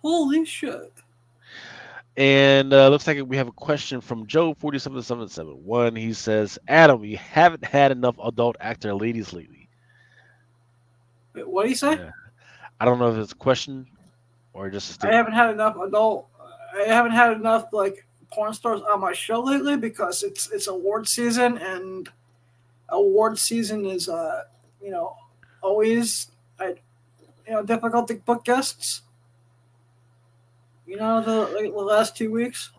Holy shit! And looks like we have a question from Joe 47771. He says, "Adam, you haven't had enough adult actor ladies lately." Wait, what do you say? Yeah, I don't know if it's a question or just a I haven't statement. had enough adult. I haven't had enough like porn stars on my show lately because it's award season and award season is you know always I difficult to book guests. The last 2 weeks.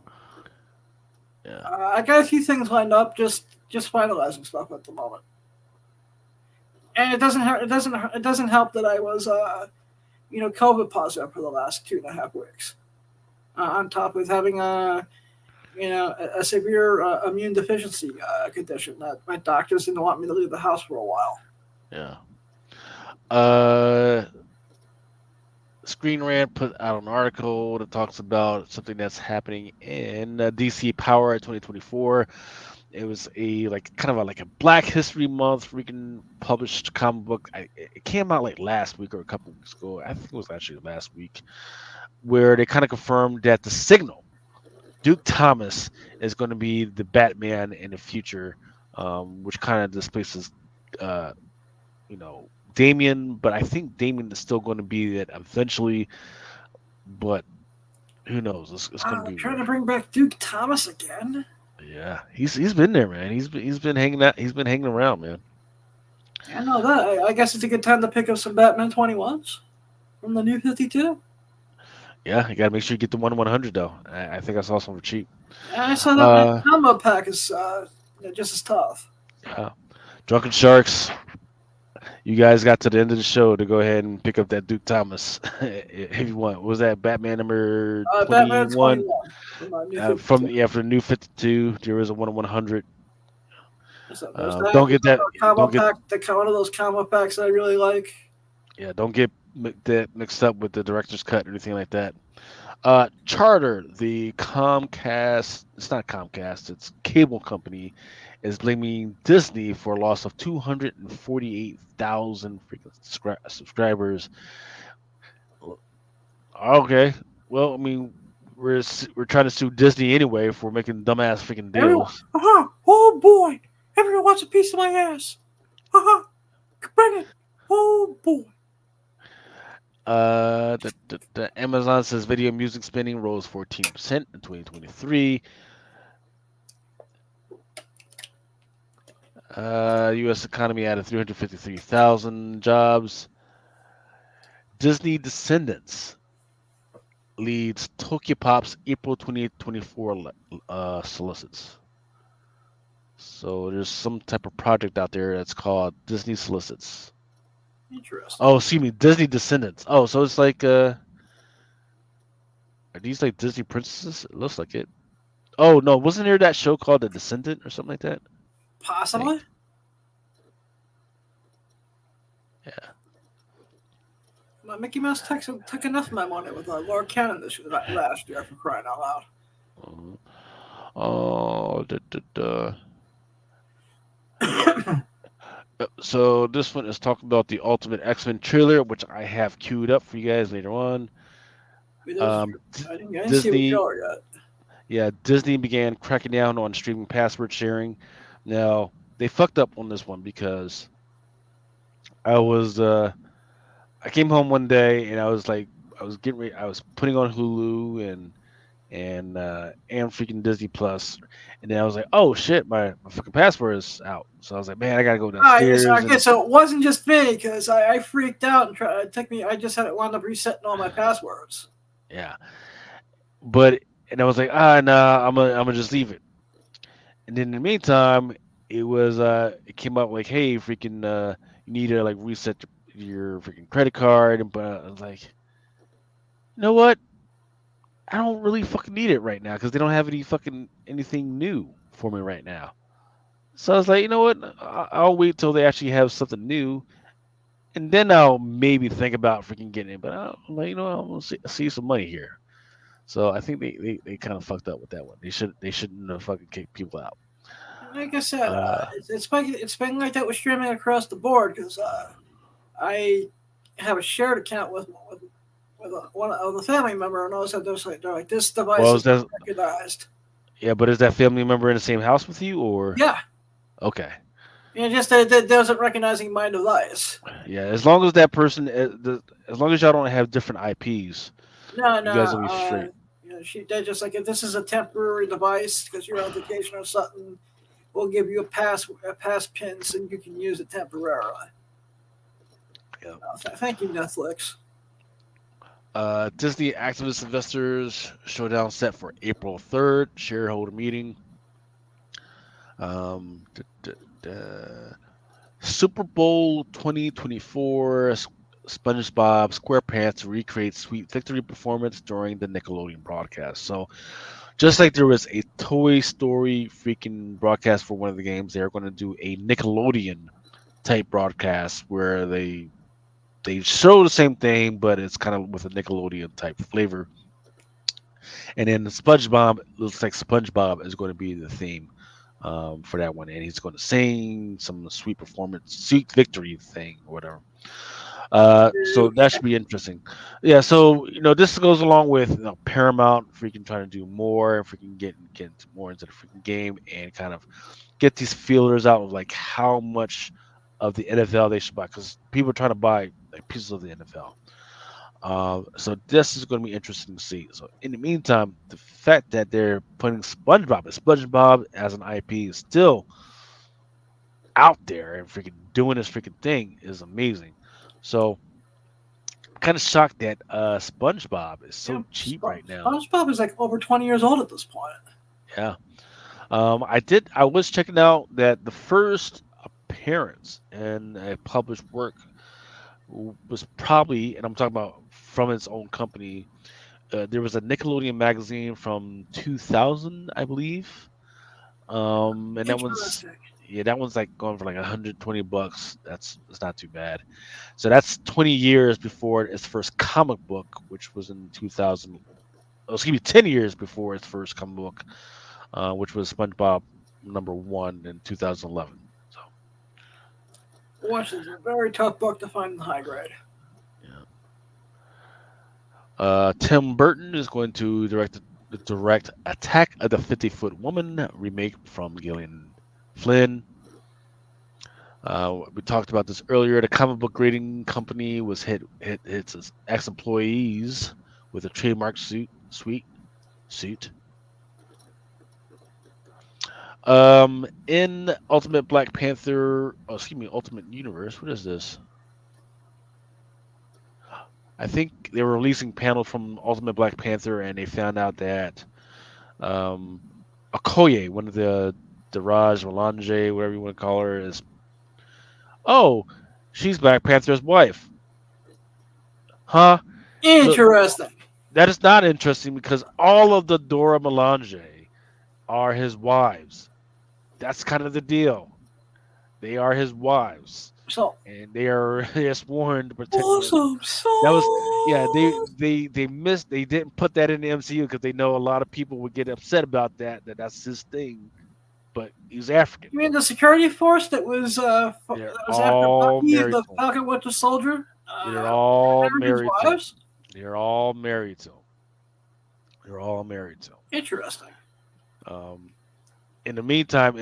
Yeah, I got a few things lined up, just finalizing stuff at the moment. And it doesn't help that I was COVID positive for the last 2.5 weeks. On top of having a severe immune deficiency condition that my doctors didn't want me to leave the house for a while. yeah. Uh, Screen Rant put out an article that talks about something that's happening in DC Power 2024. It was a like kind of like a Black History Month freaking published comic book. It came out like last week or a couple weeks ago. I think it was actually last week, where they kind of confirmed that the Signal, Duke Thomas, is going to be the Batman in the future which kind of displaces, Damien. But I think Damien is still going to be that eventually. But who knows? It's going to be Trying weird. to bring back Duke Thomas again. Yeah, he's been there, man. He's been hanging out. He's been hanging around, man. I know that. I guess it's a good time to pick up some Batman 21s from the New 52. Yeah, you got to make sure you get the 1/100 though. I think I saw some for cheap. I saw that combo pack is just as tough. Drunken Sharks. You guys got to the end of the show to go ahead and pick up that Duke Thomas if you want. What was that Batman number 21? Batman 21 from the New 52. There is a 1/100. Don't get that. Combo pack. One of those combo packs I really like. Yeah, don't get that mixed up with the director's cut or anything like that. Charter, the Comcast. It's not Comcast. It's cable company. Is blaming Disney for a loss of 248,000 freaking subscribers. Okay, well, I mean, we're trying to sue Disney anyway for making dumbass freaking deals. Oh boy, everyone wants a piece of my ass. Bring it. Oh boy. The Amazon says video music spending rose 14% in 2023. U.S. economy added 353,000 jobs. Disney Descendants leads Tokyopop's April 2024 solicits. So there's some type of project out there that's called Disney Solicits. Interesting. Oh, excuse me, Disney Descendants. Oh, so it's like are these like Disney princesses? It looks like it. Oh no, wasn't there that show called The Descendant or something like that? Possibly. Yeah. Mickey Mouse took enough of my money with Laura Cannon last year, for crying out loud. Oh, So this one is talking about the Ultimate X-Men trailer, which I have queued up for you guys later on. I didn't see the trailer yet. Yeah, Disney began cracking down on streaming password sharing. Now they fucked up on this one because I came home one day and I was getting ready. I was putting on Hulu and freaking Disney Plus, and then I was like, oh shit, my fucking password is out. So I was like, man, I gotta go downstairs. So it wasn't just me because I freaked out and I just had it wound up resetting all my passwords. Yeah, and I was like, I'm gonna just leave it. And then in the meantime, it came up like, hey, freaking, you need to like reset your freaking credit card. But I was like, you know what? I don't really fucking need it right now because they don't have anything new for me right now. So I was like, you know what? I'll wait till they actually have something new, and then I'll maybe think about freaking getting it. But I'm like, I'm gonna see some money here. So I think they kind of fucked up with that one. They shouldn't have fucking kicked people out. Like I said, it's been like that with streaming across the board because I have a shared account with one of the family member, and also they're like this device is recognized. Yeah, but is that family member in the same house with you, or? Yeah. Okay. Yeah, just that doesn't recognizing my device. Yeah, as long as that person, as long as y'all don't have different IPs. No. You guys will be straight. They're just like, if this is a temporary device because you're on vacation or something, we'll give you a pass pin so you can use it temporarily. Yeah. Thank you, Netflix. Disney activist investors showdown set for April 3rd, shareholder meeting. Super Bowl 2024, SpongeBob SquarePants recreates Sweet Victory performance during the Nickelodeon broadcast. So, just like there was a Toy Story freaking broadcast for one of the games, they're going to do a Nickelodeon type broadcast where they show the same thing, but it's kind of with a Nickelodeon type flavor. And then SpongeBob looks like SpongeBob is going to be the theme for that one, and he's going to sing some sweet performance, Sweet Victory thing or whatever. So that should be interesting. Yeah. So this goes along with Paramount freaking trying to do more, freaking get more into the freaking game and kind of get these feelers out of like how much of the NFL they should buy because people are trying to buy like pieces of the NFL. So this is going to be interesting to see. So in the meantime, the fact that they're putting SpongeBob as an IP is still out there and freaking doing this freaking thing is amazing. So I'm kind of shocked that SpongeBob is so cheap right now. SpongeBob is like over 20 years old at this point. Yeah. I was checking out that the first appearance in a published work was probably, and I'm talking about from its own company. There was a Nickelodeon magazine from 2000, I believe. And that one's like going for like $120. It's not too bad. So that's 20 years before its first comic book, which was in 2000. Oh, excuse me, 10 years before its first comic book, which was SpongeBob #1 in 2011. So, which is a very tough book to find in the high grade. Yeah. Tim Burton is going to direct Attack of the 50-Foot Woman remake from Gillian Flynn. We talked about this earlier. The comic book grading company was hit its ex-employees with a trademark suit. In Ultimate Black Panther, Ultimate Universe. What is this? I think they were releasing panels from Ultimate Black Panther, and they found out that Okoye, one of the Raj Melange, whatever you want to call her, is she's Black Panther's wife. Huh? Interesting. Look, that is not interesting because all of the Dora Melange are his wives. That's kind of the deal. They are his wives. So, and they're sworn to protect. Awesome. That was they didn't put that in the MCU because they know a lot of people would get upset about that's his thing. But he's African. You mean the security force that was after Bucky, the Falcon Winter Soldier? They're all married to him. They're all married to him. Interesting. In the meantime,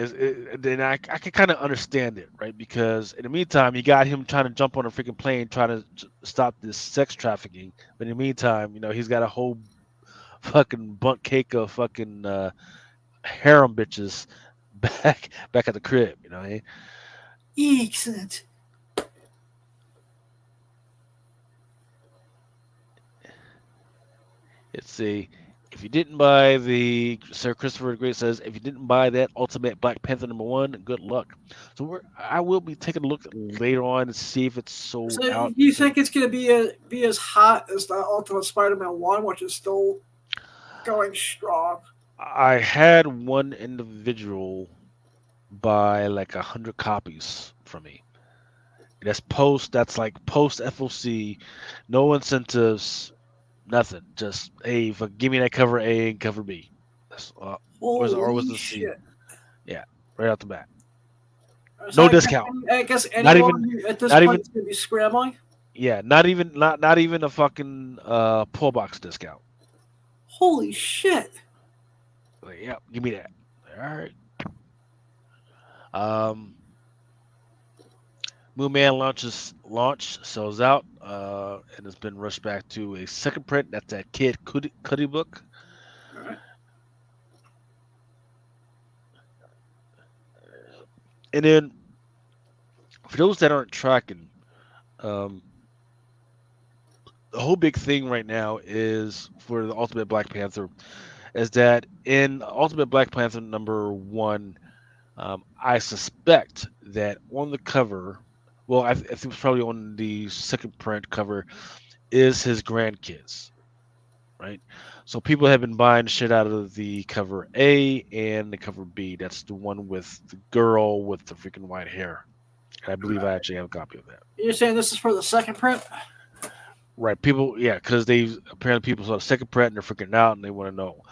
then I can kind of understand it, right? Because in the meantime, you got him trying to jump on a freaking plane, trying to stop this sex trafficking. But in the meantime, he's got a whole fucking bunt cake of fucking harem bitches back at the crib. Excellent. If you didn't buy Sir Christopher Great says, if you didn't buy that Ultimate Black Panther #1, good luck. So I will be taking a look later on to see if it's sold out. Do you think it's going to be as hot as the Ultimate Spider-Man 1, which is still going strong? I had one individual buy like 100 copies from me. That's like post FOC, no incentives. Nothing. Just give me that cover A and cover B. That's or was the C? Yeah, right out the bat. No discount. I guess anyone at this point is going to be scrambling. Yeah, not even a fucking pull box discount. Holy shit! Yeah, give me that. All right. Moon Man launch sells out, and has been rushed back to a second print. That's that Kid Cudi book. All right. And then, for those that aren't tracking, the whole big thing right now is for the Ultimate Black Panther, is that in Ultimate Black Panther #1, I suspect that on the cover. Well, I think it was probably on the second print cover, is his grandkids, right? So people have been buying shit out of the cover A and the cover B. That's the one with the girl with the freaking white hair. And I believe I actually have a copy of that. You're saying this is for the second print? Right. People, yeah, because people saw the second print and they're freaking out and they want to know.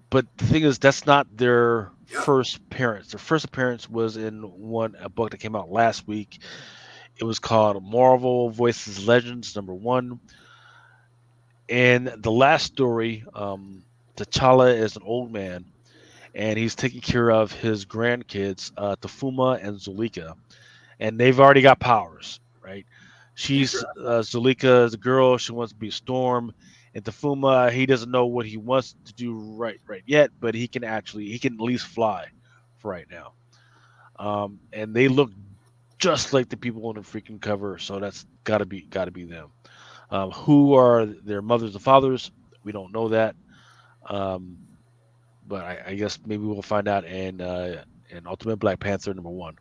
But the thing is, that's not their first appearance. Their first appearance was in a book that came out last week, It was called Marvel Voices Legends #1. And the last story, T'Challa is an old man, and he's taking care of his grandkids, Tafuma and Zulika, and they've already got powers, right? She's Zulika is a girl; she wants to be Storm, and Tafuma he doesn't know what he wants to do right yet, but he can at least fly for right now. And they look just like the people on the freaking cover, so that's gotta be them. Who are their mothers and fathers? We don't know that. Um, but I guess maybe we'll find out in Ultimate Black Panther #1.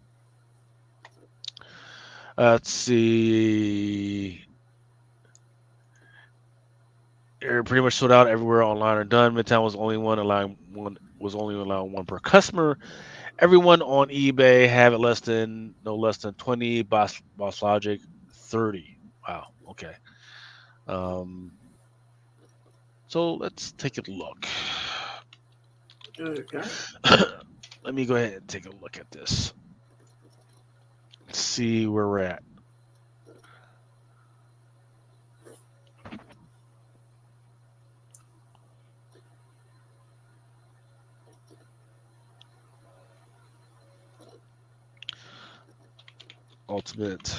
Let's see. They're pretty much sold out everywhere online or done. Midtown was only allowing one per customer. Everyone on eBay have it no less than 20. Boss Logic 30. Wow. Okay. So let's take a look. Okay. Let me go ahead and take a look at this. Let's see where we're at. Ultimate.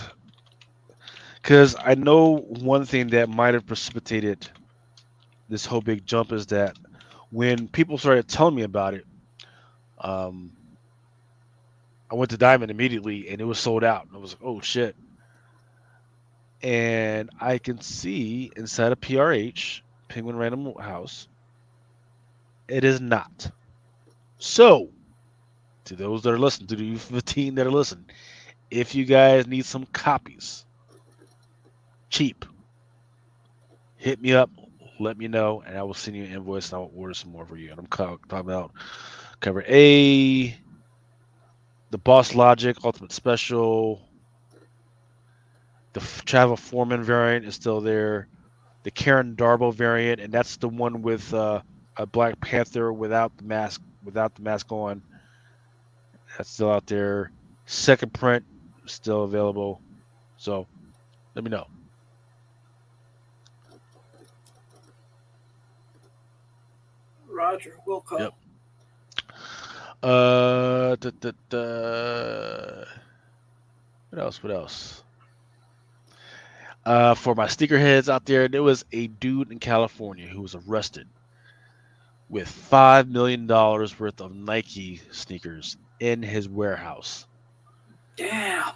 Because I know one thing that might have precipitated this whole big jump is that when people started telling me about it, I went to Diamond immediately and it was sold out. And I was like, oh shit. And I can see inside of PRH, Penguin Random House, it is not. So, to those that are listening, to the U15 that are listening, if you guys need some copies, cheap, hit me up, let me know, and I will send you an invoice and I'll order some more for you. And I'm talking about cover A, the Boss Logic Ultimate Special, the Travel Foreman variant is still there, the Karen Darbo variant, and that's the one with a Black Panther without the mask on. That's still out there. Second print still available. So let me know. Roger, we'll call. Yep. What else? For my sneaker heads out there, there was a dude in California who was arrested with $5 million worth of Nike sneakers in his warehouse. Damn.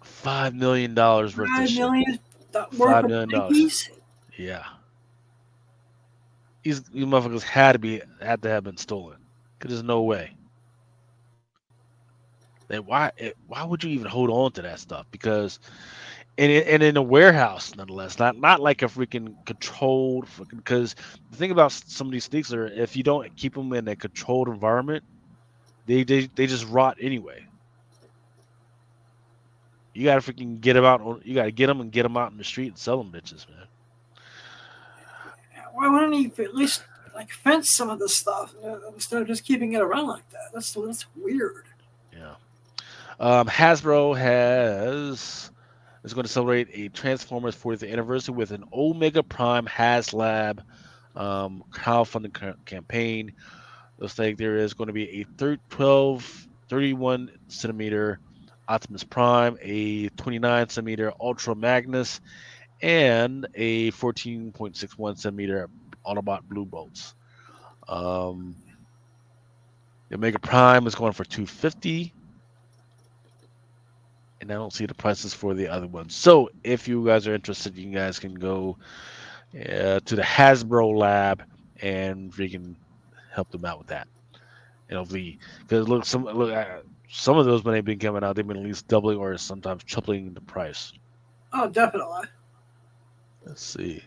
$5 million worth of shit. $5 million. Nikes? Yeah. These motherfuckers had to have been stolen. Cause there's no way. Why would you even hold on to that stuff? Because and in a warehouse, nonetheless, not like a freaking controlled. Because the thing about some of these sneakers are, if you don't keep them in a controlled environment, they just rot anyway. You gotta freaking get them out. You gotta get them and get them out in the street and sell them, bitches, man. Why wouldn't he at least fence some of this stuff instead of just keeping it around like that? That's weird. Yeah. Hasbro is going to celebrate a Transformers 40th anniversary with an Omega Prime HasLab crowdfunding campaign. Looks like there is going to be a 31 centimeter Optimus Prime, a 29 centimeter Ultra Magnus, and a 14.61 centimeter Autobot Blue Bolts. The Omega Prime is going for $250. And I don't see the prices for the other ones. So if you guys are interested, you guys can go to the Hasbro lab and freaking help them out with that. And hopefully, because some of those when they've been coming out, they've been at least doubling or sometimes tripling the price. Oh, definitely. Let's see.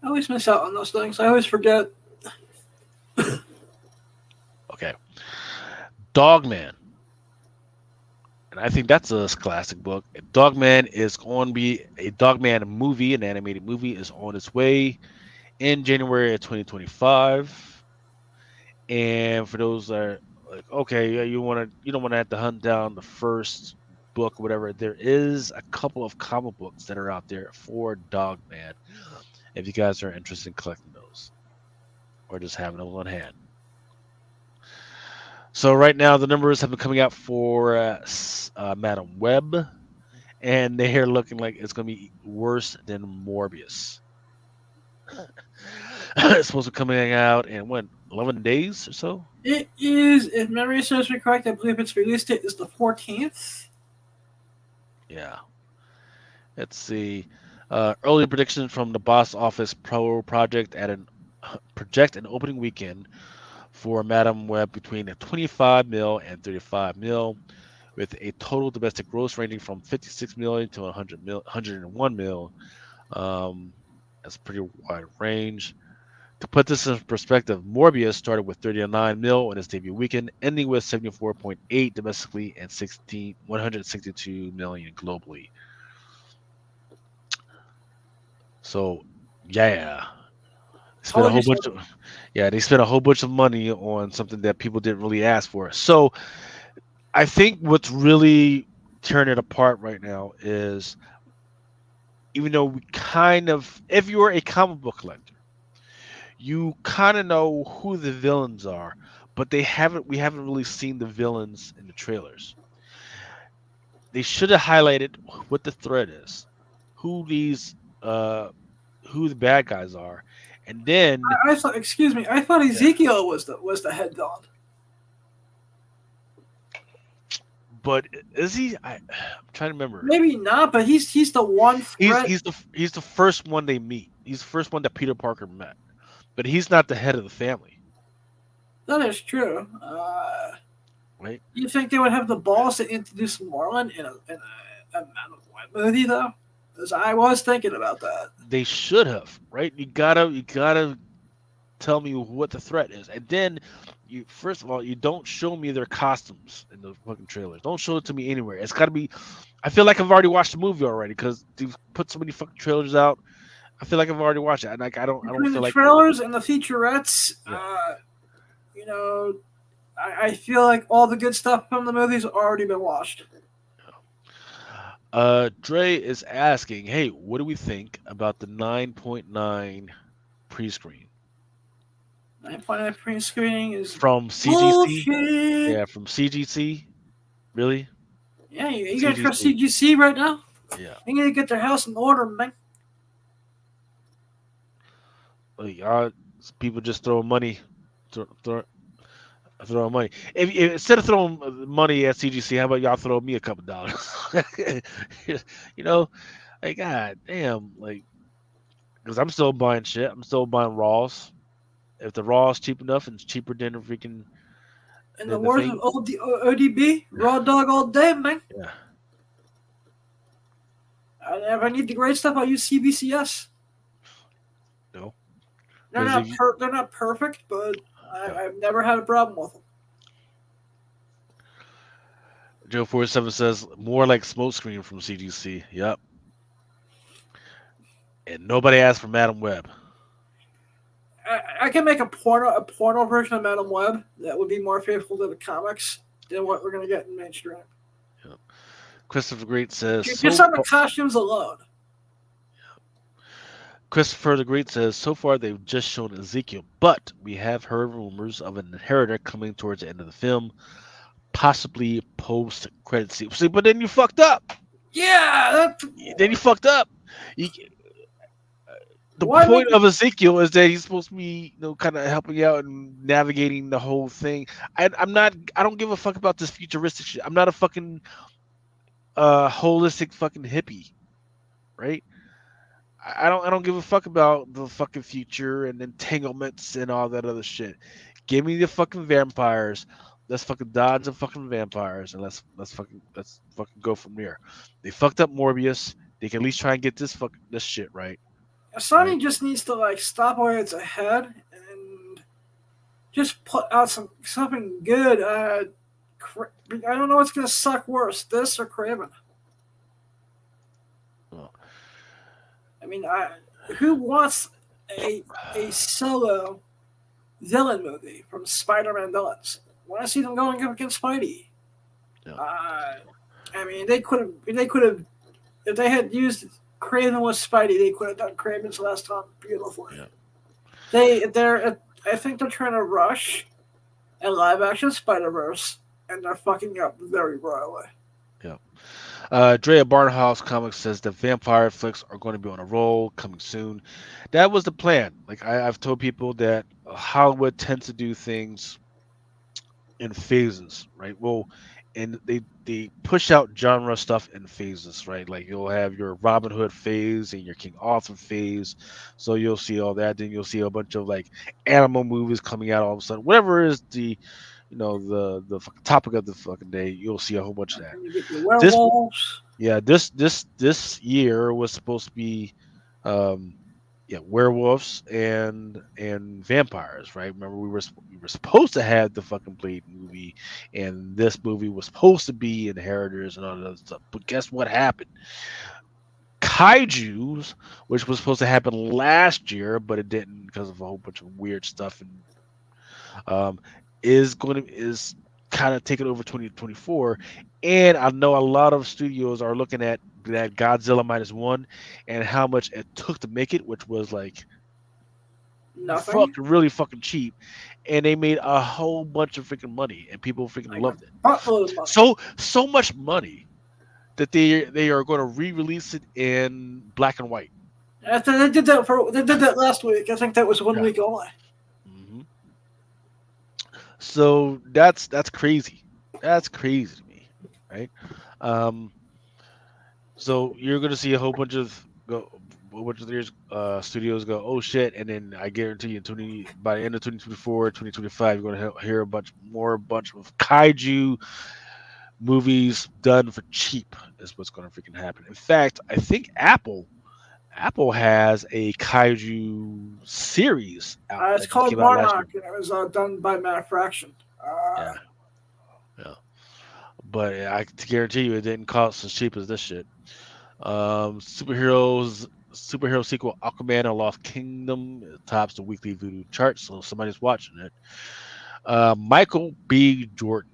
I always miss out on those things. I always forget. Okay. Dogman. And I think that's a classic book. Dogman is going to be a Dogman movie, an animated movie, is on its way in January of 2025. And for those that like, okay, yeah, you don't want to have to hunt down the first book, or whatever. There is a couple of comic books that are out there for Dogman. If you guys are interested in collecting those, or just having them on hand. So right now, the numbers have been coming out for Madam Web, and they're looking like it's going to be worse than Morbius. It's supposed to be coming out in what, 11 days or so? It is, if memory serves me correct, I believe its release date is the 14th. Yeah. Let's see. Early predictions from the Box Office Pro project project an opening weekend for Madam Web between 25 mil and 35 mil, with a total domestic gross ranging from 56 million to 101 mil. That's a pretty wide range. To put this in perspective, Morbius started with 39 mil on its debut weekend, ending with 74.8 domestically and 162 million globally. So, yeah, spent a whole bunch of they spent a whole bunch of money on something that people didn't really ask for. So, I think what's really tearing it apart right now is, even though we kind of, if you're a comic book collector, you kind of know who the villains are, but we haven't really seen the villains in the trailers. They should have highlighted what the threat is, who the bad guys are, and then I thought, excuse me, I thought Ezekiel was the head villain. But is he? I'm trying to remember. Maybe not, but he's the one threat. He's the first one they meet. He's the first one that Peter Parker met, but he's not the head of the family. That is true. Right? You think they would have the balls to introduce Marlon in a Madam Web movie, though? Because I was thinking about that. They should have, right? You gotta tell me what the threat is, and then first of all, you don't show me their costumes in the fucking trailers. Don't show it to me anywhere. It's got to be. I feel like I've already watched the movie already because they've put so many fucking trailers out. I feel like I've already watched it. And like I don't Between feel the like trailers and the featurettes. Yeah. I feel like all the good stuff from the movies have already been watched. Dre is asking, hey, what do we think about the 9.9 pre-screen? 9.9 pre-screening is from CGC. bullshit. Yeah, from CGC. Really? Yeah, you gotta trust CGC right now. Yeah. They need to get their house in order, man. Like, people just throw money. Throw money. If instead of throwing money at CGC, how about y'all throw me a couple dollars? Like, god damn, like, because I'm still buying shit. I'm still buying Raws. If the Raw is cheap enough and it's cheaper than the freaking. In the words of ODB, raw dog all day, man. Yeah. If I need the great stuff, I'll use CBCS. No. They're not perfect, but I've never had a problem with them. Joe 47 says more like Smokescreen from CGC. Yep. And nobody asked for Madam Web. I can make a porno version of Madam Web that would be more faithful to the comics than what we're going to get in mainstream. Yep. Christopher Great says just on the costumes alone. Christopher the Great says, so far they've just shown Ezekiel, but we have heard rumors of an inheritor coming towards the end of the film, possibly post-credit scene. See, but then you fucked up. Yeah. Then you fucked up. The point of Ezekiel is that he's supposed to be, kind of helping out and navigating the whole thing. I don't give a fuck about this futuristic shit. I'm not a fucking holistic fucking hippie, right? I don't give a fuck about the fucking future and entanglements and all that other shit. Give me the fucking vampires. Let's fucking dodge the fucking vampires and let's fucking go from there. They fucked up Morbius. They can at least try and get this shit right. Sony just needs to stop where it's ahead and just put out something good. I don't know what's gonna suck worse, this or Kraven. Oh. I mean, who wants a solo villain movie from Spider-Man villains? want to see them going up against Spidey. Yeah. I mean, they could have, if they had used Craven with Spidey, they could have done Craven's last time beautifully. Yeah. I think they're trying to rush a live action Spider-Verse, and they're fucking up very royally. Yeah. Drea Barnhouse Comics says the vampire flicks are going to be on a roll coming soon. That was the plan. Like I've told people that Hollywood tends to do things in phases, right? Well, and they push out genre stuff in phases, right? Like you'll have your Robin Hood phase and your King Arthur phase, so you'll see all that. Then you'll see a bunch of like animal movies coming out all of a sudden. Whatever is the, the topic of the fucking day, you'll see a whole bunch of that. And you get your This, werewolves. yeah, this year was supposed to be, werewolves and vampires, right? Remember we were supposed to have the fucking Blade movie, and this movie was supposed to be Inheritors and all that other stuff. But guess what happened? Kaiju's, which was supposed to happen last year, but it didn't because of a whole bunch of weird stuff, and is kind of taking over 2024. And I know a lot of studios are looking at that Godzilla -1 and how much it took to make it, which was like Nothing. really fucking cheap, and they made a whole bunch of freaking money, and people freaking loved it. Buttload of money. So much money that they are going to re-release it in black and white. They did that last week. I think that was 1 week only. Mm-hmm. So that's crazy. That's crazy to me, right? So you're going to see a whole bunch of studios go, oh shit, and then I guarantee you, by the end of 2024, 2025, you're going to hear a bunch of kaiju movies done for cheap. Is what's going to freaking happen. In fact, I think Apple has a kaiju series out. It's called Monarch, and it was done by Matt Fraction. Yeah. But I can guarantee you, it didn't cost as cheap as this shit. Superhero sequel Aquaman and Lost Kingdom tops the weekly Voodoo chart, so somebody's watching it. Michael B. Jordan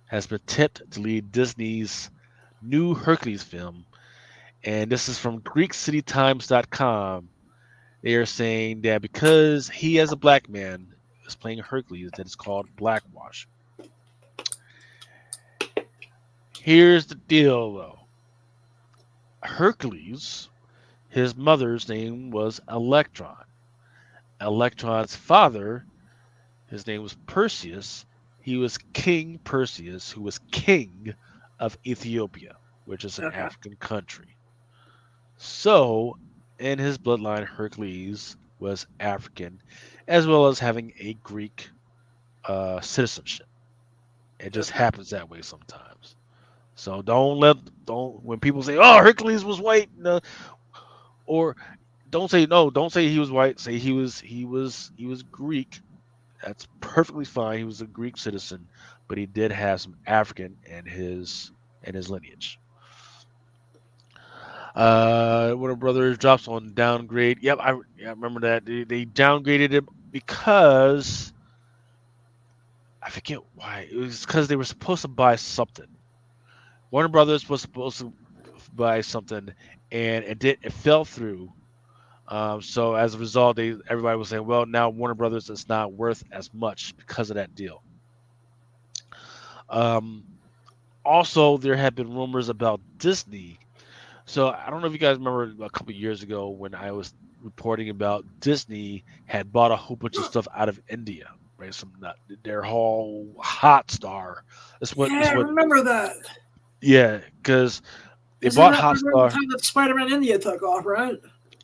has been tipped to lead Disney's new Hercules film, and this is from GreekCityTimes.com. They are saying that because he, as a black man, is playing Hercules, that is called blackwash. Here's the deal, though. Hercules, his mother's name was Electron. Electron's father, his name was Perseus. He was King Perseus, who was king of Ethiopia, which is an African country. So, in his bloodline, Hercules was African, as well as having a Greek citizenship. It just happens that way sometimes. So when people say, "Oh, Hercules was white," or don't say he was white. Say he was Greek. That's perfectly fine. He was a Greek citizen, but he did have some African in his lineage. Warner Brothers drops on downgrade. Yep, I remember that. They downgraded it because I forget why. It was because they were supposed to buy something. Warner Brothers was supposed to buy something, and it fell through. So as a result, everybody was saying, well, now Warner Brothers is not worth as much because of that deal. Also, there have been rumors about Disney. So I don't know if you guys remember a couple of years ago when I was reporting about Disney had bought a whole bunch of stuff out of India, right? Their whole Hotstar. I remember that. Yeah, because they bought Hotstar. The time that Spider-Man India took off, right?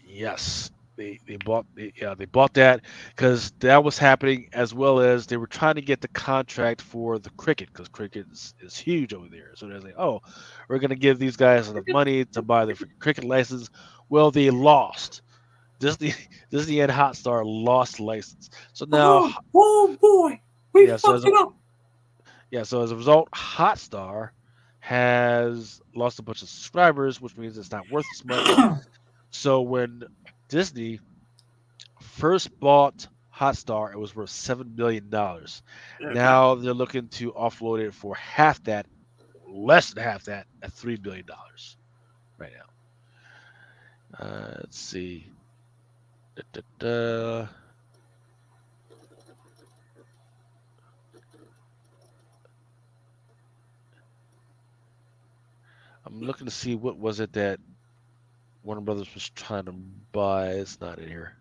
Yes, they bought that because that was happening, as well as they were trying to get the contract for the cricket, because cricket is huge over there. So they're like, oh, we're gonna give these guys enough money to buy the cricket license. Well, they lost. Disney and Hotstar lost license. So now, oh boy, we fucked it up. Yeah, so as a result, Hotstar has lost a bunch of subscribers, which means it's not worth as much. So when Disney first bought Hotstar, it was worth $7 million. Okay. Now they're looking to offload it for half that, less than half that, at $3 billion right now. Let's see. I'm looking to see what was it that Warner Brothers was trying to buy. It's not in here.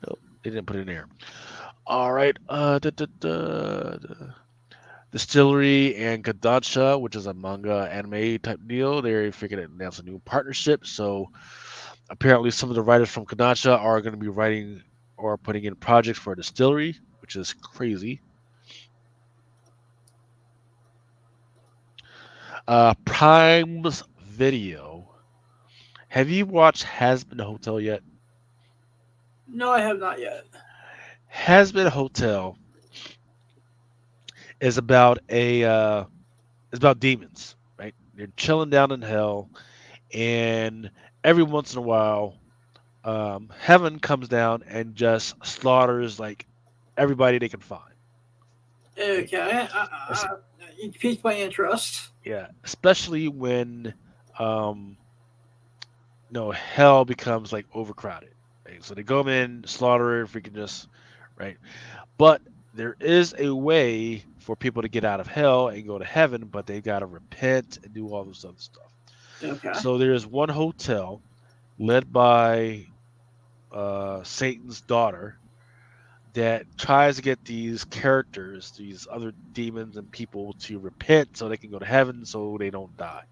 Nope, they didn't put it in here. All right. Distillery and Kodansha, which is a manga anime type deal. They figured to announce a new partnership. So apparently some of the writers from Kodansha are going to be writing or putting in projects for a distillery, which is crazy. Prime's Video. Have you watched Has Been Hotel yet? No, I have not yet. Has Been Hotel is about it's about demons, right? They're chilling down in hell, and every once in a while, heaven comes down and just slaughters like everybody they can find. Okay, you piqued my interest. Yeah, especially when hell becomes like overcrowded. Right? So they go in, slaughter it, freaking just right. But there is a way for people to get out of hell and go to heaven, but they gotta repent and do all this other stuff. Okay. So there's one hotel led by Satan's daughter that tries to get these characters, these other demons and people, to repent so they can go to heaven so they don't die.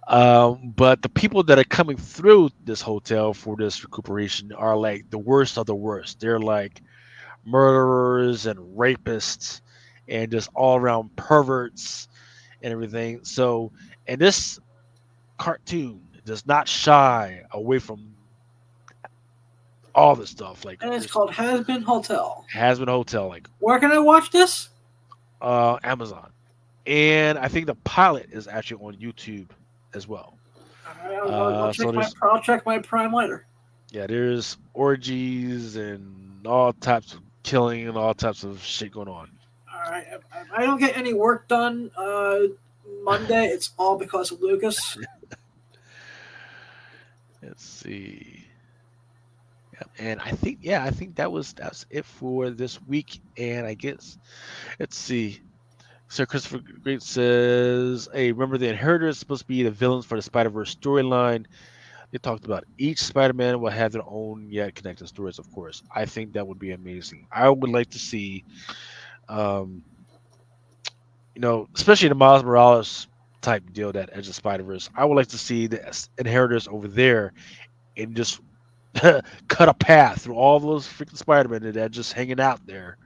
But the people that are coming through this hotel for this recuperation are like the worst of the worst. They're like murderers and rapists and just all around perverts and everything. So, and this cartoon does not shy away from all this stuff. Like, and it's called Has Been Hotel. Has Been Hotel. Like, where can I watch this? Amazon, and I think the pilot is actually on YouTube as well. I'll check my Prime later. Yeah, there's orgies and all types of killing and all types of shit going on. All right, I don't get any work done Monday. It's all because of Lucas. Let's see. And I think that's it for this week. And I guess, let's see. Sir Christopher Great says, "Hey, remember the Inheritors is supposed to be the villains for the Spider-Verse storyline. They talked about each Spider-Man will have their own yet connected stories. Of course, I think that would be amazing. I would like to see, especially the Miles Morales type deal, that Edge of Spider-Verse. I would like to see the Inheritors over there and just cut a path through all those freaking Spider-Men that are just hanging out there.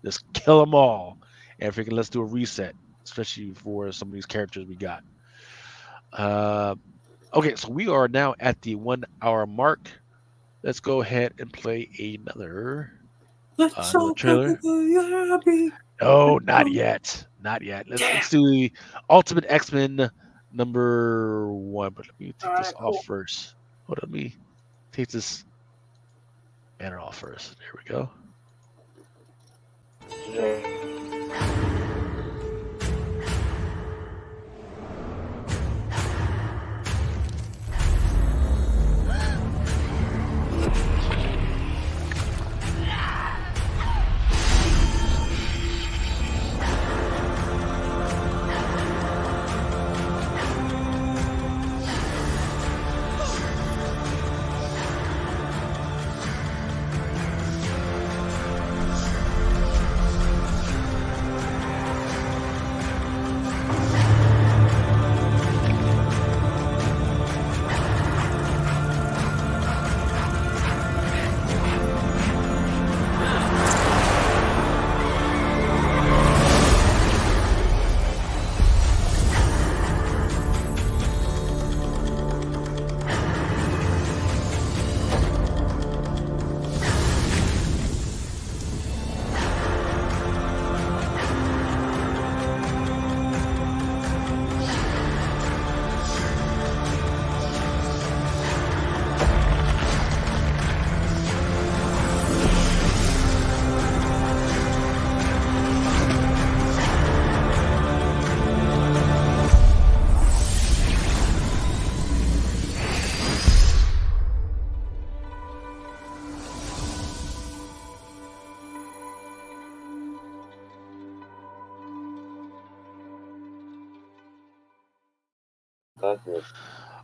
Just kill them all. And freaking let's do a reset, especially for some of these characters we got. Okay, so we are now at the 1 hour mark. Let's go ahead and play another trailer. No, not yet. Not yet. Let's do the Ultimate X-Men #1. But let me take this off first. Hold on, let me take this banner off first. There we go.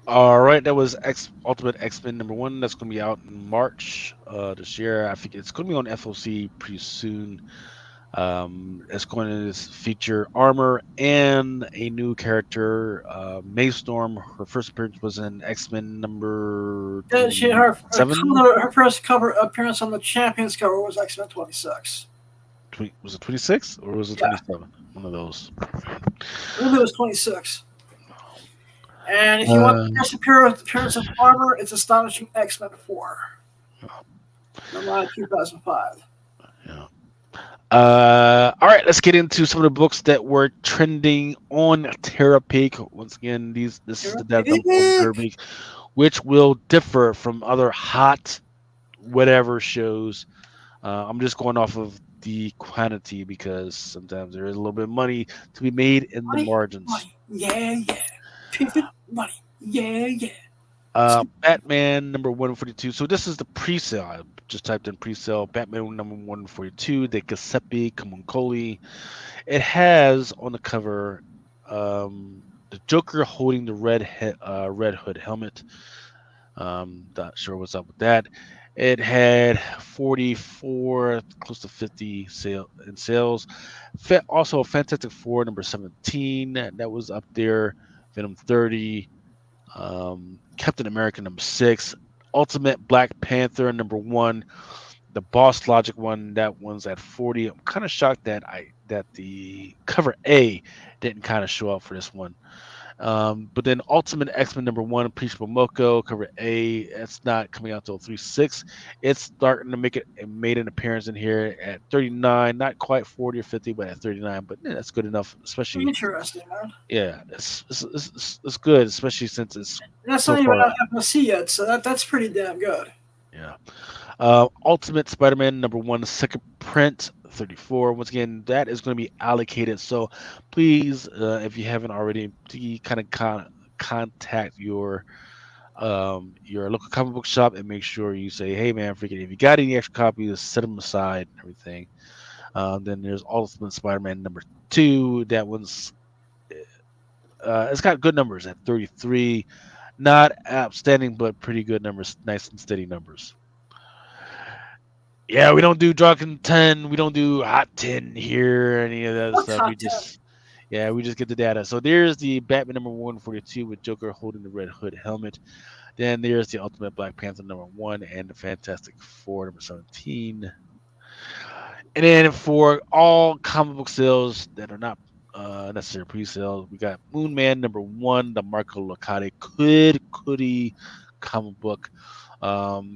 All right, that was Ultimate X-Men #1. That's going to be out in March this year. I think it's going to be on FOC pretty soon. It's going to feature armor and a new character, May Storm. Her first appearance was in X-Men number Her 27. her first cover appearance on the Champions cover was X-Men 26. Was it 26 or was it Yeah. 27? One of those. I believe it was 26. And if you want the first appearance of armor, it's Astonishing X-Men 4. Number 2005. Yeah. All right, let's get into some of the books that were trending on Terapeak. Once again, this is the depth of Terapeak, which will differ from other hot whatever shows. I'm just going off of the quantity because sometimes there is a little bit of money to be made in the margins. Money. Yeah. Pivot money. Yeah. Batman number 142. So this is the pre-sale. I just typed in pre-sale. Batman number 142. The Giuseppe Camuncoli. It has on the cover the Joker holding the red hood helmet. Not sure what's up with that. It had 44, close to 50 sales. Also, Fantastic Four number 17 that was up there. Venom 30. Captain America number 6. Ultimate Black Panther number 1. The Boss Logic one, that one's at 40. I'm kind of shocked that the cover A didn't kind of show up for this one. But then Ultimate X-Men number 1, Appreciable Moko, cover A, it's not coming out till 3/6. It's starting to made an appearance in here at 39, not quite 40 or 50, but at 39. But yeah, that's good enough, especially. Interesting, man. Yeah, it's good, especially since it's. That's not even on FOC yet, so that's pretty damn good. Yeah. Ultimate Spider-Man number 1, second print. 34. Once again, that is going to be allocated. So please, if you haven't already, kind of contact your local comic book shop and make sure you say, hey man, freaking, if you got any extra copies, set them aside and everything. Then there's Ultimate Spider-Man number 2. That one's it's got good numbers at 33. Not outstanding, but pretty good numbers, nice and steady numbers. Yeah, we don't do Drunken 10. We don't do Hot 10 here, any of that stuff. We just get the data. So there's the Batman number 142 with Joker holding the red hood helmet. Then there's the Ultimate Black Panther number 1 and the Fantastic Four number 17. And then for all comic book sales that are not necessarily pre-sales, we got Moon Man number 1, the Marco Locati Goody comic book.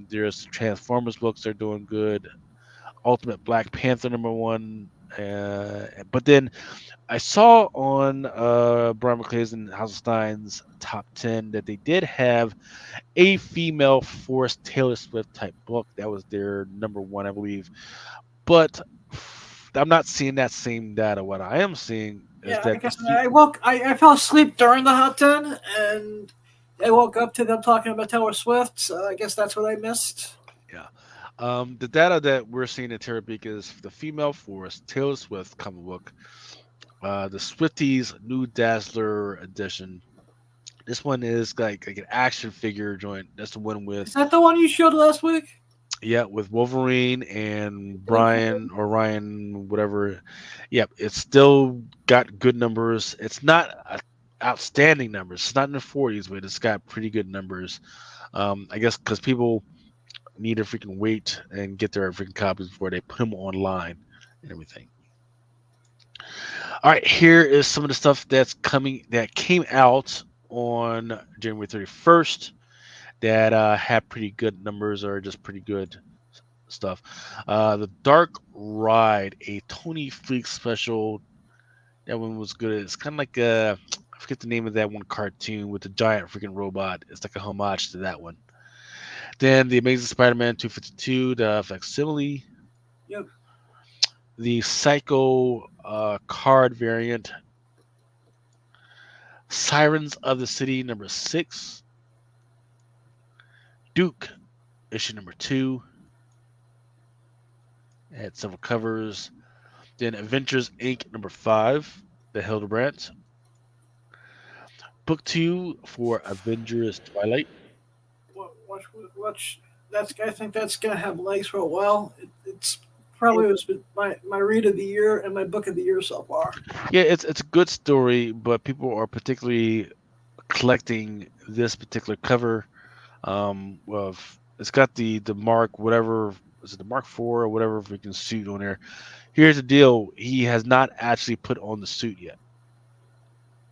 There's Transformers books, they're doing good. Ultimate Black Panther number 1. But then I saw on Brian McClay's and House of Stein's top 10 that they did have a female Force Taylor Swift type book. That was their number 1, I believe. But I'm not seeing that same data. What I am seeing is that I fell asleep during the Hot 10 and I woke up to them talking about Taylor Swift, so I guess that's what I missed. Yeah. The data that we're seeing at Terapeak is the female Force Taylor Swift comic book, the Swifties New Dazzler edition. This one is like an action figure joint. That's the one with. Is that the one you showed last week? Yeah, with Wolverine and Brian or Ryan, whatever. Yep, it's still got good numbers. It's not outstanding numbers. It's not in the 40s, but it's got pretty good numbers. I guess because people need to freaking wait and get their freaking copies before they put them online and everything. All right, here is some of the stuff that came out on January 31st that had pretty good numbers or just pretty good stuff. The Dark Ride, a Tony Freak special. That one was good. It's kind of like I forget the name of that one cartoon with the giant freaking robot. It's like a homage to that one. Then the Amazing Spider-Man 252, the facsimile. Yep. The Psycho card variant. Sirens of the City number 6. Duke issue number 2. It had several covers. Then Adventures Inc. number 5, the Hildebrandt. book 2 for Avengers Twilight. Watch. I think that's gonna have legs for a while. It's probably was my read of the year and my book of the year so far. Yeah, it's a good story, but people are particularly collecting this particular cover. Of it's got the mark whatever is it the Mark IV or whatever freaking suit on there. Here's the deal: he has not actually put on the suit yet.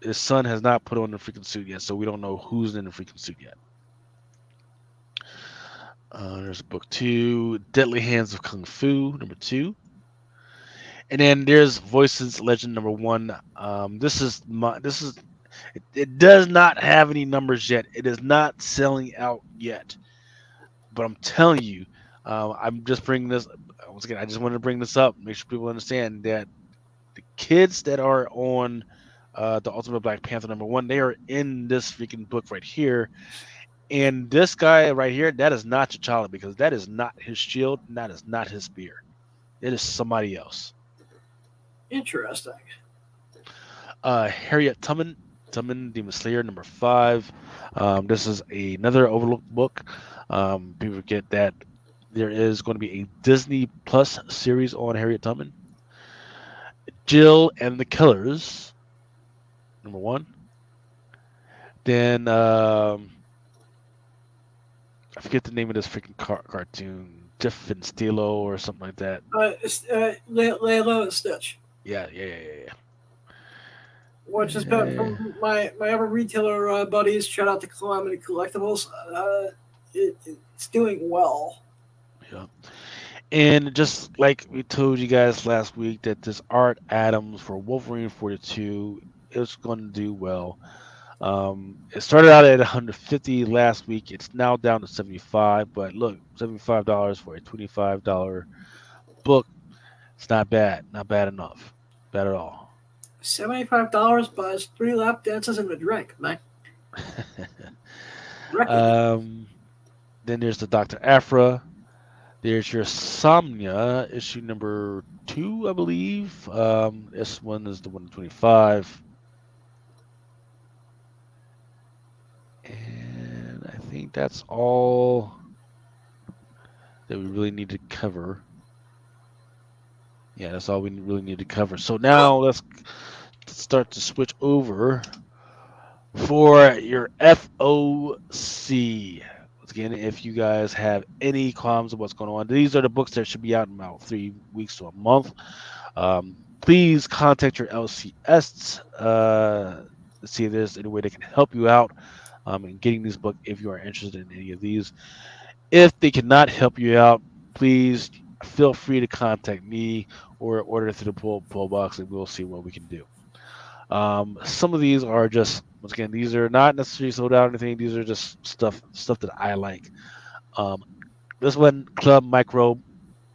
His son has not put on the freaking suit yet, so we don't know who's in the freaking suit yet. There's book 2, Deadly Hands of Kung Fu, number 2. And then there's Voices Legend number 1. It does not have any numbers yet. It is not selling out yet. But I'm telling you, I'm just bringing this once again. I just wanted to bring this up, make sure people understand that the kids that are on the Ultimate Black Panther number 1, they are in this freaking book right here. And this guy right here, that is not T'Challa because that is not his shield and that is not his spear. It is somebody else. Interesting. Harriet Tubman, Demon Slayer number 5. This is another overlooked book. People forget that there is going to be a Disney Plus series on Harriet Tubman. Jill and the Killers, number 1. Then I forget the name of this freaking cartoon, Jeff and Stilo or something like that. Lilo and Stitch. Yeah. Which has been from my other retailer buddies. Shout out to Calamity Collectibles. It's doing well. Yeah. And just like we told you guys last week that this Art Adams for Wolverine 42 is going to do well. It started out at 150 last week. It's now down to 75. But look, $75 for a $25 book. It's not bad. Not bad enough. Bad at all. $75 buys 3 lap dances and a drink, man. Then there's the Dr. Aphra. There's your Somnia issue number 2, I believe. This one is the 125. And I think that's all that we really need to cover. Yeah, that's all we really need to cover. So now let's start to switch over for your FOC. Once again, if you guys have any qualms of what's going on, these are the books that should be out in about 3 weeks to a month. Please contact your LCS to see if there's any way they can help you out in getting this book if you are interested in any of these. If they cannot help you out, please feel free to contact me or order through the pull box and we'll see what we can do. Some of these are just, once again, these are not necessarily sold out or anything. These are just stuff that I like. This one, Club Micro,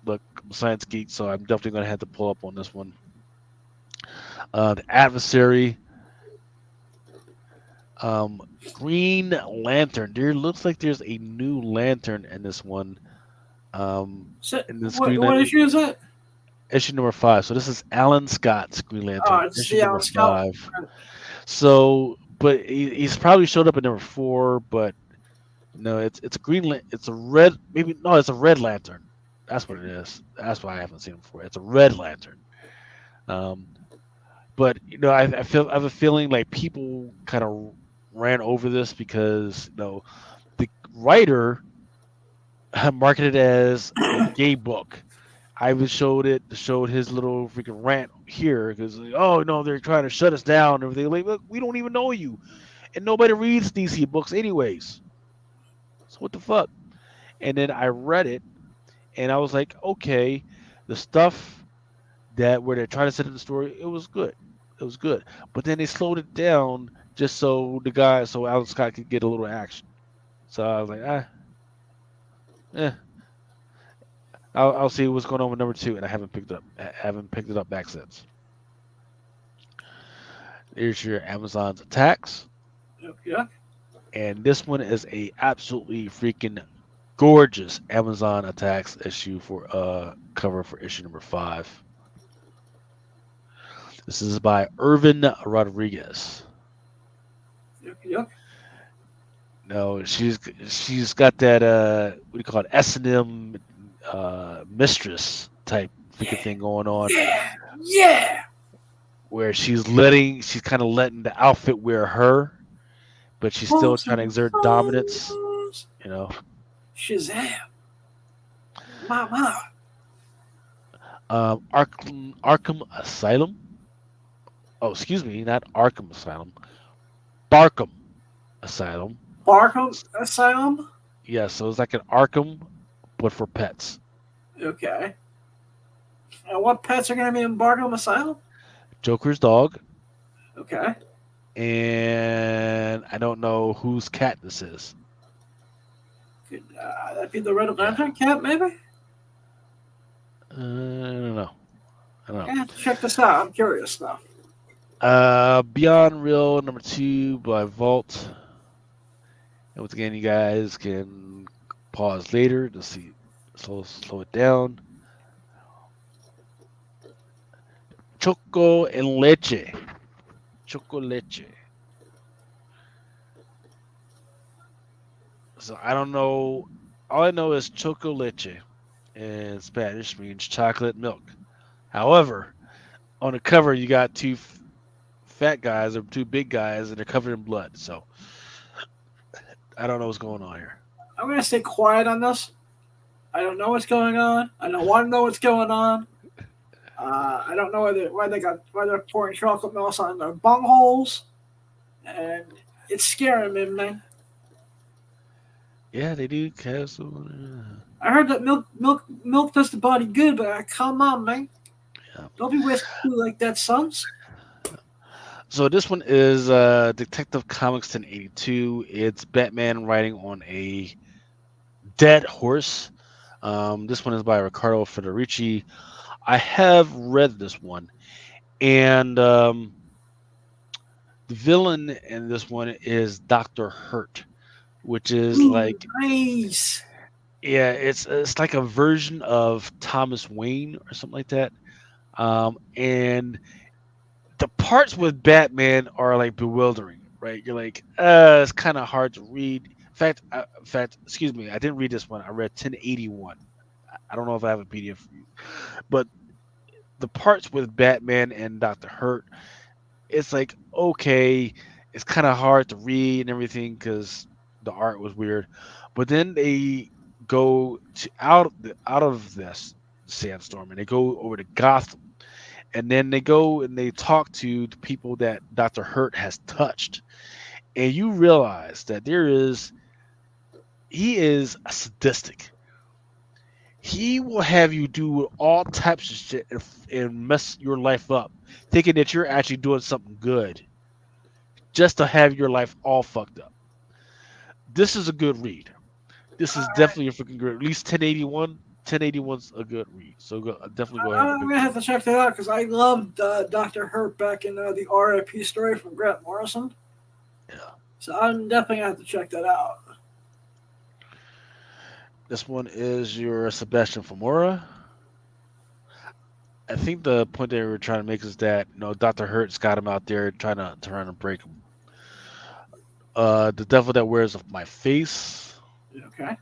look, I'm a science geek, so I'm definitely going to have to pull up on this one. The Adversary, Green Lantern. There looks like there's a new lantern in this one. In this what issue is that? Issue number 5. So this is Alan Scott's Green Lantern. Oh, it's issue the number Alan Scott. 5. So, but he's probably showed up in number 4. But no, it's a green. It's a red. Maybe no, it's a red lantern. That's what it is. That's why I haven't seen him before. It's a red lantern. But you know, I have a feeling like people kind of ran over this because the writer marketed it as a gay book. Ivan showed his little freaking rant here because oh no, they're trying to shut us down and everything. Like, look, we don't even know you, and nobody reads DC books anyways. So what the fuck? And then I read it, and I was like, okay, the stuff that where they're trying to set up the story, it was good. It was good, but then they slowed it down just so Alan Scott could get a little action. So I was like, I'll see what's going on with number 2, and I haven't picked it up back since. There's your Amazon's Attacks. Yeah. And this one is a absolutely freaking gorgeous Amazon Attacks issue for cover for issue number 5. This is by Irvin Rodriguez. Yuck. No, she's got that what do you call it, S&M mistress type freaking thing going on, Yeah. where she's kind of letting the outfit wear her, but she's still trying to exert dominance. You know. Shazam. Mama. Arkham Asylum. Oh, excuse me, not Arkham Asylum. Barkham Asylum. Barkham Asylum? Yeah, so it's like an Arkham, but for pets. Okay. And what pets are going to be in Barkham Asylum? Joker's dog. Okay. And I don't know whose cat this is. Could that be the Red Lantern cat, maybe? I don't know. Yeah, check this out. I'm curious now. Beyond Real #2 by Vault. And once again, you guys can pause later to see, slow it down. Choco and leche. Choco leche. So I don't know. All I know is choco leche in Spanish means chocolate milk. However, on the cover you got two fat guys or two big guys and they're covered in blood. So I don't know what's going on here. I'm going to stay quiet on this. I don't know what's going on. I don't want to know what's going on. I don't know why they're pouring chocolate milk on their bungholes, and it's scaring me, man. Yeah, they do have some. I heard that milk does the body good, but come on, man. Yeah. Don't be wasting food like that, sons. So this one is Detective Comics 1082. It's Batman riding on a dead horse. This one is by Riccardo Federici. I have read this one, and the villain in this one is Dr. Hurt, which is nice. Yeah, it's like a version of Thomas Wayne or something like that. And the parts with Batman are like bewildering, right? You're like, it's kind of hard to read. In fact, excuse me, I didn't read this one. I read 1081. I don't know if I have a PDF for you, but the parts with Batman and Dr. Hurt, it's like, okay, it's kind of hard to read and everything because the art was weird. But then they go out of this sandstorm and they go over to Gotham, and then they go and they talk to the people that Dr. Hurt has touched, and you realize that he is a sadistic. He will have you do all types of shit and mess your life up, thinking that you're actually doing something good, just to have your life all fucked up. This is a good read. This is definitely a freaking good. At least 1081. 1081's a good read. So definitely go ahead. I'm gonna have to check that out because I loved Dr. Hurt back in the R.I.P. story from Grant Morrison. Yeah. So I'm definitely gonna have to check that out. This one is your Sebastian Famora. I think the point they were trying to make is that Dr. Hurt's got him out there trying to break him. The Devil That Wears Off My Face. Okay.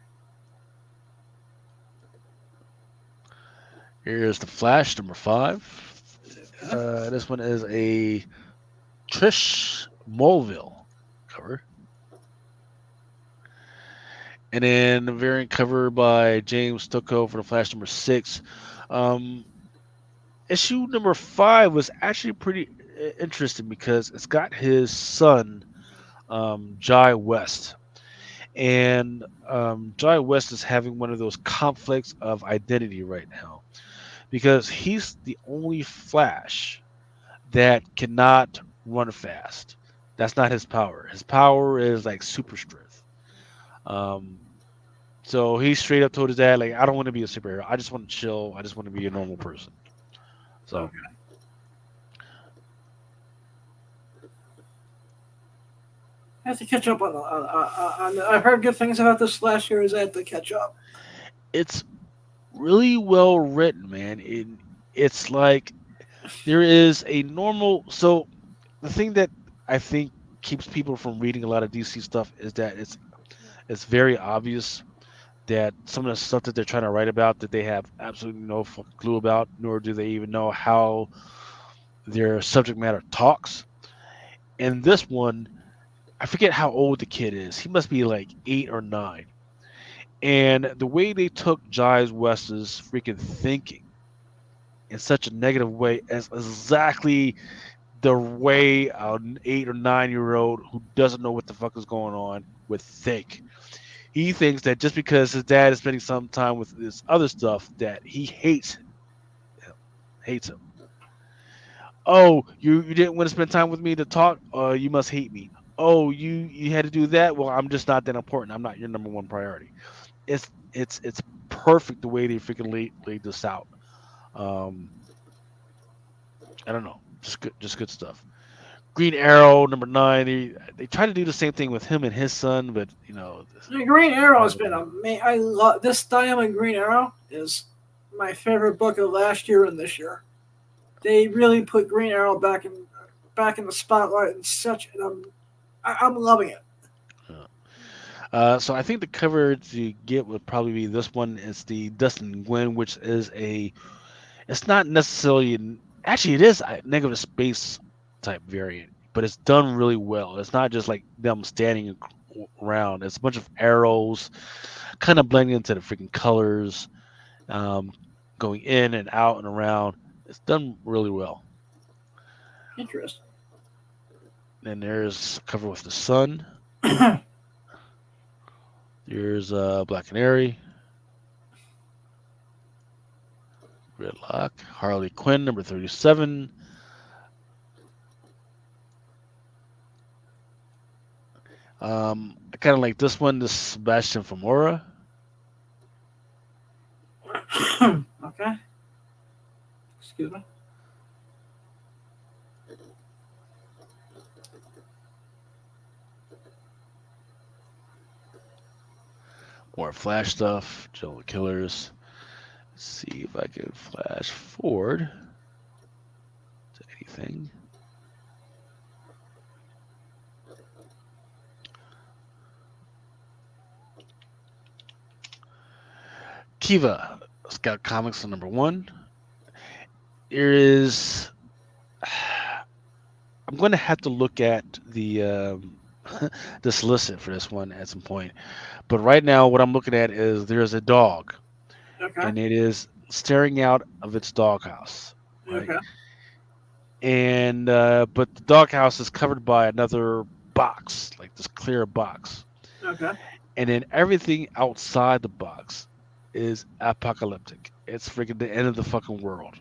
Here's the Flash #5. This one is a Trish Mulville cover. And then the variant cover by James Stocco for the Flash #6. Issue #5 was actually pretty interesting because it's got his son, Jai West. And Jai West is having one of those conflicts of identity right now because he's the only Flash that cannot run fast. That's not his power. His power is like super strength. So he straight up told his dad, like, I don't want to be a superhero. I just want to chill. I just want to be a normal person. So. Okay. I have to catch up on I've heard good things about this Flash series. I have to catch up. It's really well written, man. It's like there is a normal. So the thing that I think keeps people from reading a lot of DC stuff is that it's very obvious that some of the stuff that they're trying to write about that they have absolutely no fucking clue about, nor do they even know how their subject matter talks. And this one, I forget how old the kid is. He must be like 8 or 9. And the way they took Giles West's freaking thinking in such a negative way as exactly the way an 8 or 9 year old who doesn't know what the fuck is going on would think. He thinks that just because his dad is spending some time with this other stuff, that he hates him. Oh, you didn't want to spend time with me to talk? You must hate me. Oh, you had to do that? Well, I'm just not that important. I'm not your number one priority. It's perfect the way they freaking laid this out. Um, I don't know, just good stuff. Green Arrow #9. They try to do the same thing with him and his son, but The Green Arrow has been amazing. I love this Diamond Green Arrow is my favorite book of last year and this year. They really put Green Arrow back in the spotlight and such. And I'm loving it. So I think the cover to get would probably be this one. It's the Dustin Gwyn, which is it's not necessarily actually it is a negative space type variant, but it's done really well. It's not just like them standing around. It's a bunch of arrows, kind of blending into the freaking colors, going in and out and around. It's done really well. Interesting. Then there's a cover with the sun. There's Black Canary, Gridlock, Harley Quinn #37. I kind of like this one, this Sebastian Famora. Okay. Excuse me. More Flash stuff, Joe Killers. Let's see if I can flash forward to anything. Kiva, Scout Comics on #1. There is. I'm going to have to look at the the solicit for this one at some point. But right now, what I'm looking at is there's a dog, and it is staring out of its doghouse. Right? Okay. And but the doghouse is covered by another box, like this clear box. Okay. And then everything outside the box is apocalyptic. It's freaking the end of the fucking world.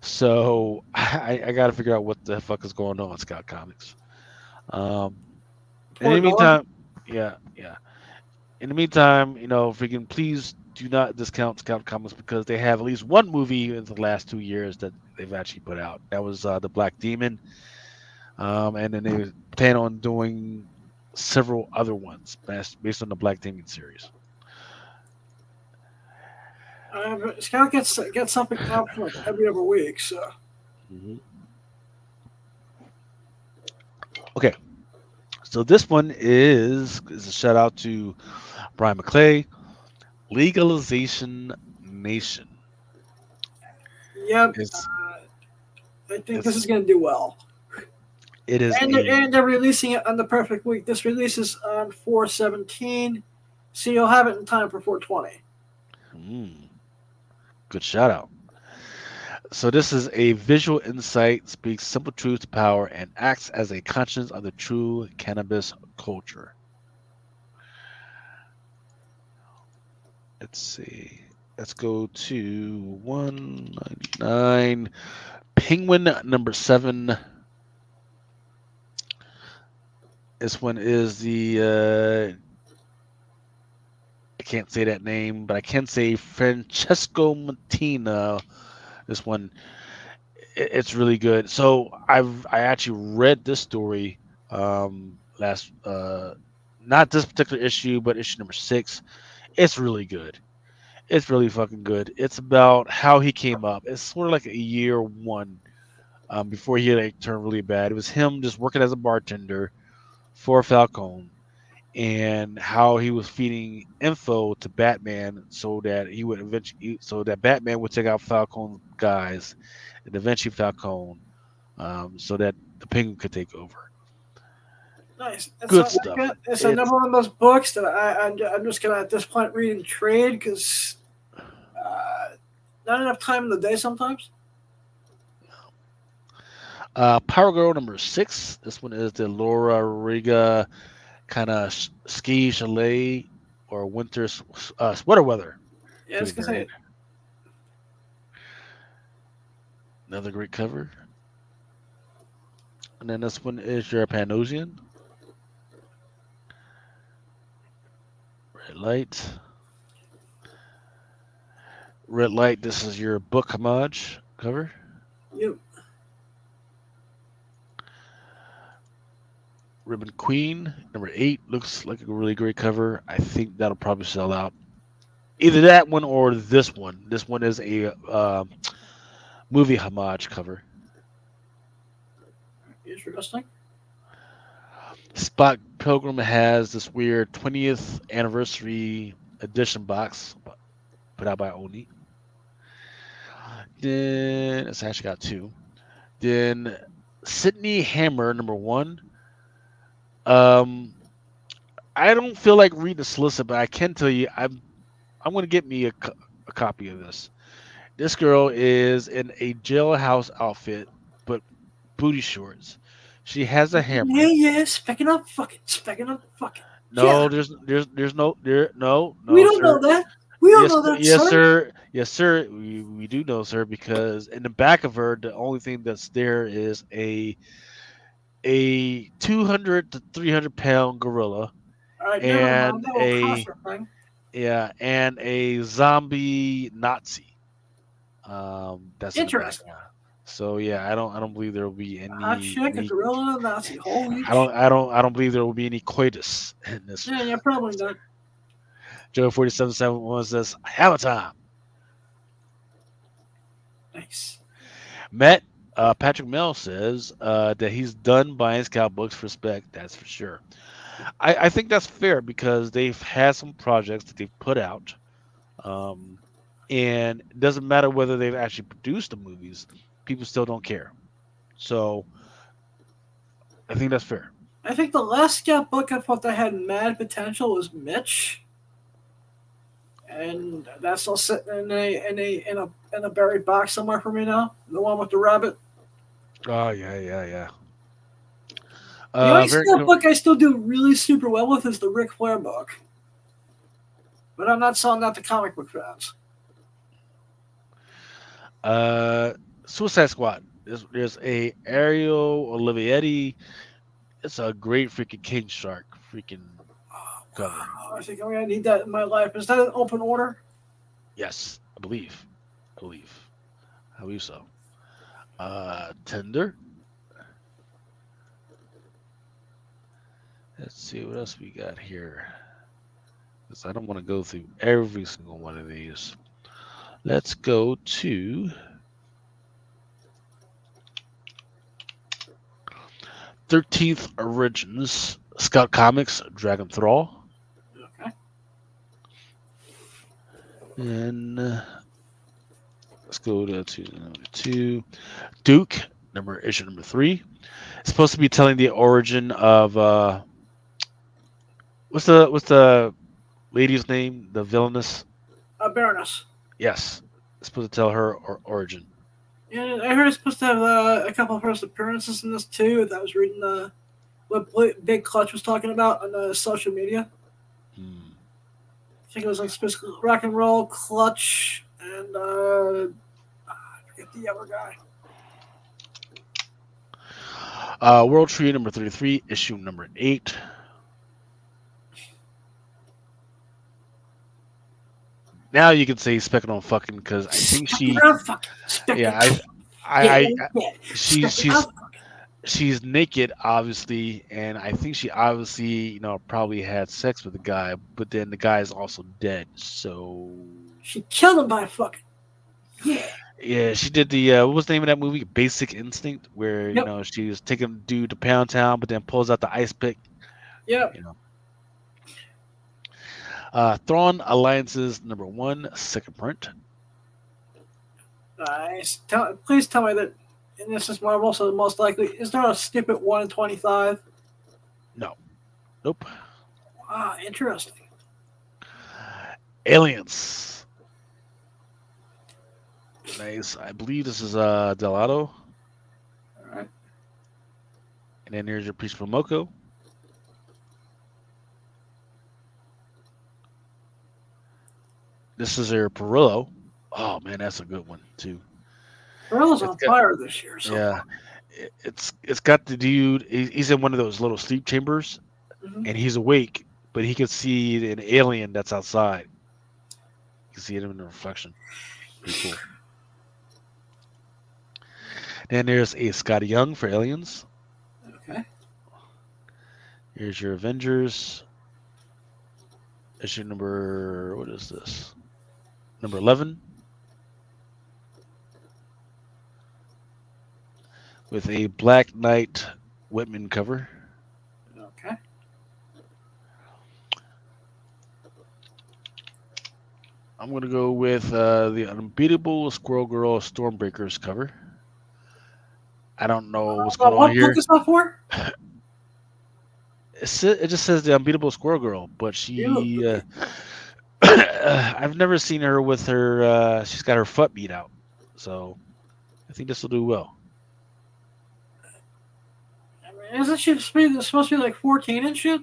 So I got to figure out what the fuck is going on in Scout Comics. In the meantime, yeah. In the meantime, freaking please do not discount Scout Comics because they have at least one movie in the last 2 years that they've actually put out. That was The Black Demon. And then they plan on doing several other ones based on the Black Demon series. Scout gets something out like every other week, so. Mm-hmm. Okay, so this one is a shout out to Brian McClay, Legalization Nation. Yep, I think this is going to do well. It is, and they're releasing it on the perfect week. This releases on 4/17, so you'll have it in time for 4/20. Good shout out. So this is a visual insight, speaks simple truth to power, and acts as a conscience of the true cannabis culture. Let's see. Let's go to 199. Penguin #7. This one is the I can't say that name, but I can say Francesco Mattina. This one, it's really good. So I actually read this story last not this particular issue, but issue #6. It's really good. It's really fucking good. It's about how he came up. It's sort of like a year one before he turned really bad. It was him just working as a bartender, for Falcone, and how he was feeding info to Batman so that he would eventually, so that Batman would take out Falcone's guys, and eventually Falcone, so that the Penguin could take over. Nice. Good stuff. It's another one of those books that I'm just gonna at this point read and trade because not enough time in the day sometimes. Power Girl number 6. This one is the Laura Riga kind of ski chalet or winter sweater weather. Yeah, I was gonna say. Another great cover. And then this one is your Panosian. Red light. Red light. This is your book homage cover. Yep. Ribbon Queen number 8 looks like a really great cover. I think that'll probably sell out. Either that one or this one. This one is a movie homage cover. Interesting. Spot Pilgrim has this weird 20th anniversary edition box put out by Oni. Then it's actually got 2. Then Sydney Hammer number 1. I don't feel like reading the solicit, but I can tell you I'm going to get me a copy of this. This girl is in a jailhouse outfit, but booty shorts. She has a hammer. Yeah. Specking up, fucking. No, yeah. there's no. We don't sir. know that. We don't know that, yes, sir. Yes, sir. We do know, sir, because in the back of her, the only thing that's there is a 200 to 300 pound gorilla, Right, and a zombie Nazi. That's interesting. So yeah, I don't believe there will be any. Hot chick, a gorilla, and a Nazi. Holy I don't believe there will be any coitus in this. Yeah, probably not. Joe 4771 says, "Have a time." Nice. Patrick Mell says that he's done buying Scout books for spec. That's for sure. I think that's fair because they've had some projects that they've put out, and it doesn't matter whether they've actually produced the movies. People still don't care. So I think that's fair. I think the last Scout book I thought that had mad potential was Mitch. And that's all sitting in a buried box somewhere for me now. The one with the rabbit. Oh yeah. The only Scout book I still do really super well with is the Ric Flair book. But I'm not selling that to comic book fans. Suicide Squad. There's a Ariel Olivetti. It's a great freaking King Shark freaking cover. I think I'm gonna need that in my life. Is that an open order? Yes, I believe so. Tender. Let's see what else we got here. Because I don't want to go through every single one of these. Let's go to 13th Origins, Scout Comics, Dragon Thrall. Okay. And let's go to number 2. Duke, issue number 3. It's supposed to be telling the origin of what's the lady's name? The villainess? Baroness. Yes. It's supposed to tell her origin. Yeah, I heard it's supposed to have a couple of first appearances in this too. That I was reading what Big Clutch was talking about on social media. I think it was like specifically Rock and Roll, Clutch, and I forget the other guy. World Tree number 33, issue number 8. Now you can say specking on fucking because I think she's naked obviously, and I think she obviously probably had sex with the guy, but then the guy is also dead. So she killed him by fucking. Yeah, she did the what was the name of that movie? Basic Instinct, where she was taking a dude to Pound Town, but then pulls out the ice pick Yep. You know. Thrawn Alliances #1 second print. Nice. Please tell me that, and this is Marvel, so most likely, is there a skip at 1 in 25? No. Nope. Ah, interesting. Aliens. Nice. I believe this is Delato. All right. And then here's your piece from Moko. This is your Perillo. Oh man, that's a good one too. Perillo's on fire this year. So yeah, it's got the dude. He's in one of those little sleep chambers, and he's awake, but he can see an alien that's outside. You can see him in the reflection. Pretty cool. Then there's a Scotty Young for Aliens. Okay. Here's your Avengers. Issue number, what is this? Number 11. With a Black Knight Whitman cover. Okay. I'm going to go with the Unbeatable Squirrel Girl Stormbreakers cover. I don't know what's going on here. What book is that for? It just says the Unbeatable Squirrel Girl, but she... I've never seen her with her... she's got her foot beat out. So I think this will do well. Isn't she supposed to be like 14 and shit?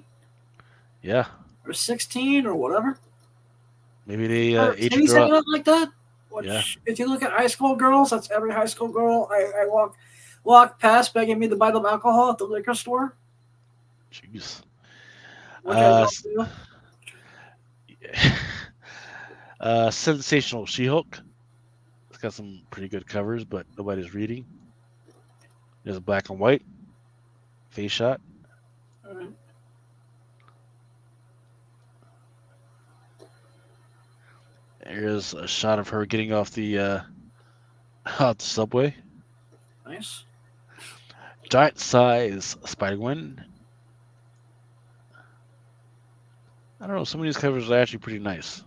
Yeah. Or 16 or whatever? Maybe they age her her up. like that? Which, yeah. If you look at high school girls, that's every high school girl I walk past begging me to buy them alcohol at the liquor store. Jeez. Sensational She-Hulk. It's got some pretty good covers, but nobody's reading. There's a black and white face shot. All right. Here's a shot of her getting off the subway. Nice. Giant size Spider-Gwen. I don't know. Some of these covers are actually pretty nice.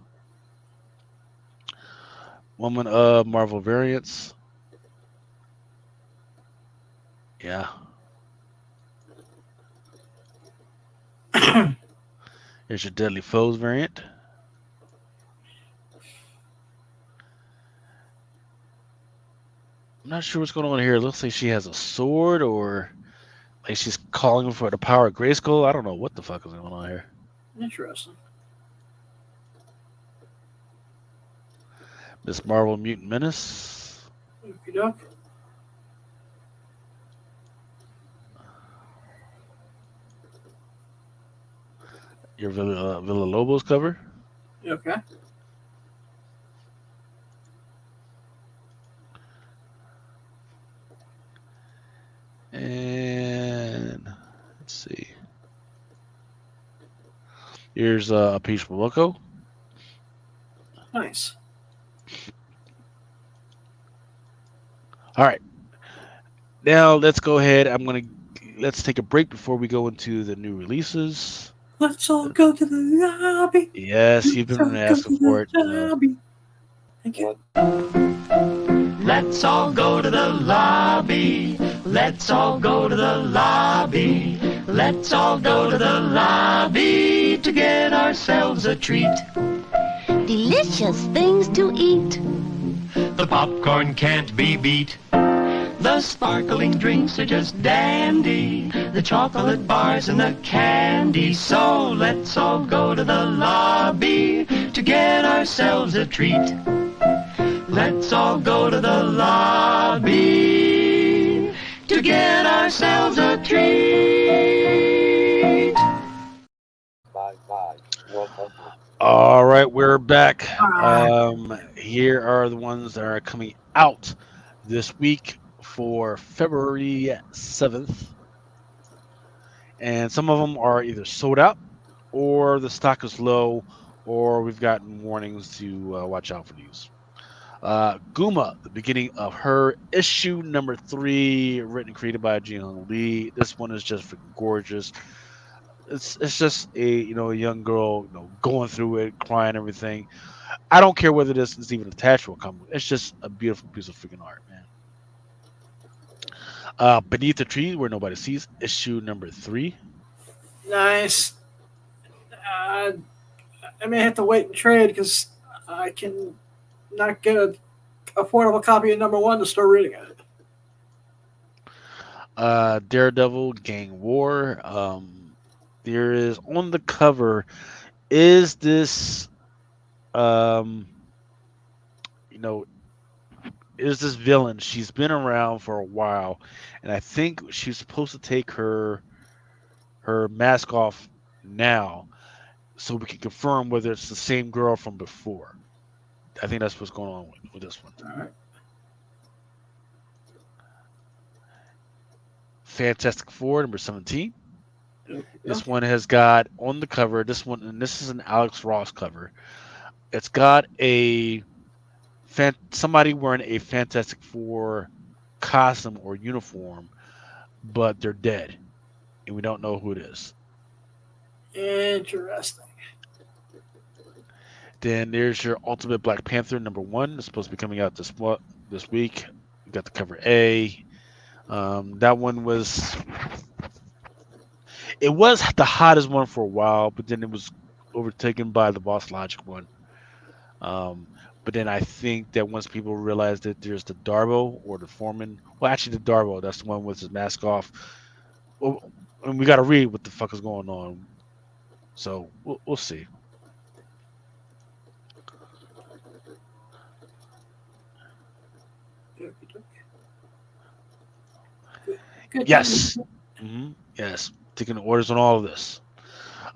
Woman of Marvel variants. Yeah. Here's your Deadly Foes variant. I'm not sure what's going on here. It looks like she has a sword, or like she's calling for the power of Grayskull. I don't know what the fuck is going on here. Interesting. Miss Marvel Mutant Menace. Okey-doke. Your Villa Lobos cover. Okay. And let's see. Here's a piece from Loco. Nice. All right. Now let's go ahead. Let's take a break before we go into the new releases. Let's all go to the lobby. Yes, you've been asking for it. Thank you. Let's all go to the lobby. Let's all go to the lobby. Let's all go to the lobby to get ourselves a treat. Delicious things to eat. The popcorn can't be beat. The sparkling drinks are just dandy. The chocolate bars and the candy. So let's all go to the lobby to get ourselves a treat. Let's all go to the lobby to get ourselves a treat. All right, we're back. Here are the ones that are coming out this week for February 7th. And some of them are either sold out, or the stock is low, or we've gotten warnings to watch out for these. Guma, the beginning of her issue number 3, written and created by Ji-Hung Lee. This one is just freaking gorgeous. It's just a young girl going through it, crying, everything. I don't care whether this is even attached to a comic book. It's just a beautiful piece of freaking art, man. Beneath the Tree Where Nobody Sees, issue number 3. Nice. I may have to wait and trade because I can not get an affordable copy of number 1 to start reading it. Daredevil Gang War. There is on the cover. Is this you know is this villain? She's been around for a while, and I think she's supposed to take her mask off now, so we can confirm whether it's the same girl from before. I think that's what's going on with this one. All right. Fantastic Four number 17. This one has got on the cover. This one, and this is an Alex Ross cover. It's got somebody wearing a Fantastic Four costume or uniform, but they're dead, and we don't know who it is. Interesting. Then there's your Ultimate Black Panther number 1. It's supposed to be coming out this week. We got the cover A. That one was the hottest one for a while, but then it was overtaken by the Boss Logic one. But then I think that once people realized that there's the Darbo or the Foreman, well, actually the Darbo, that's the one with his mask off. Well, and we got to read what the fuck is going on. So we'll see. Good. Yes. Yes. Taking orders on all of this.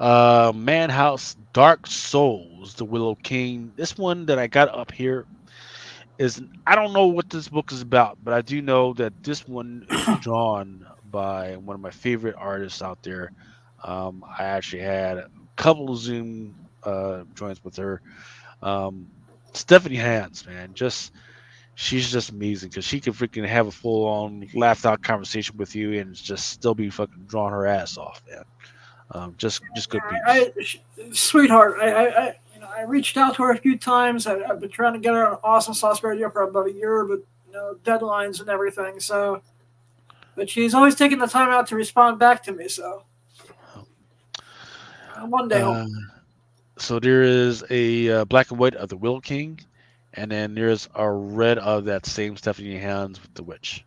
Manhouse Dark Souls, The Willow King. This one that I got up here is, I don't know what this book is about, but I do know that this one is drawn by one of my favorite artists out there. I actually had a couple of Zoom joints with her. Stephanie Hans, man, she's just amazing because she can freaking have a full on laughed out conversation with you and just still be fucking drawing her ass off, man. Just good people. Sweetheart, I reached out to her a few times. I've been trying to get her on Awesome Sauce Radio for about a year, but deadlines and everything. So, but she's always taking the time out to respond back to me. So, one day. So there is a black and white of the Will King, and then there's a red of that same Stephanie Hans with the Witch.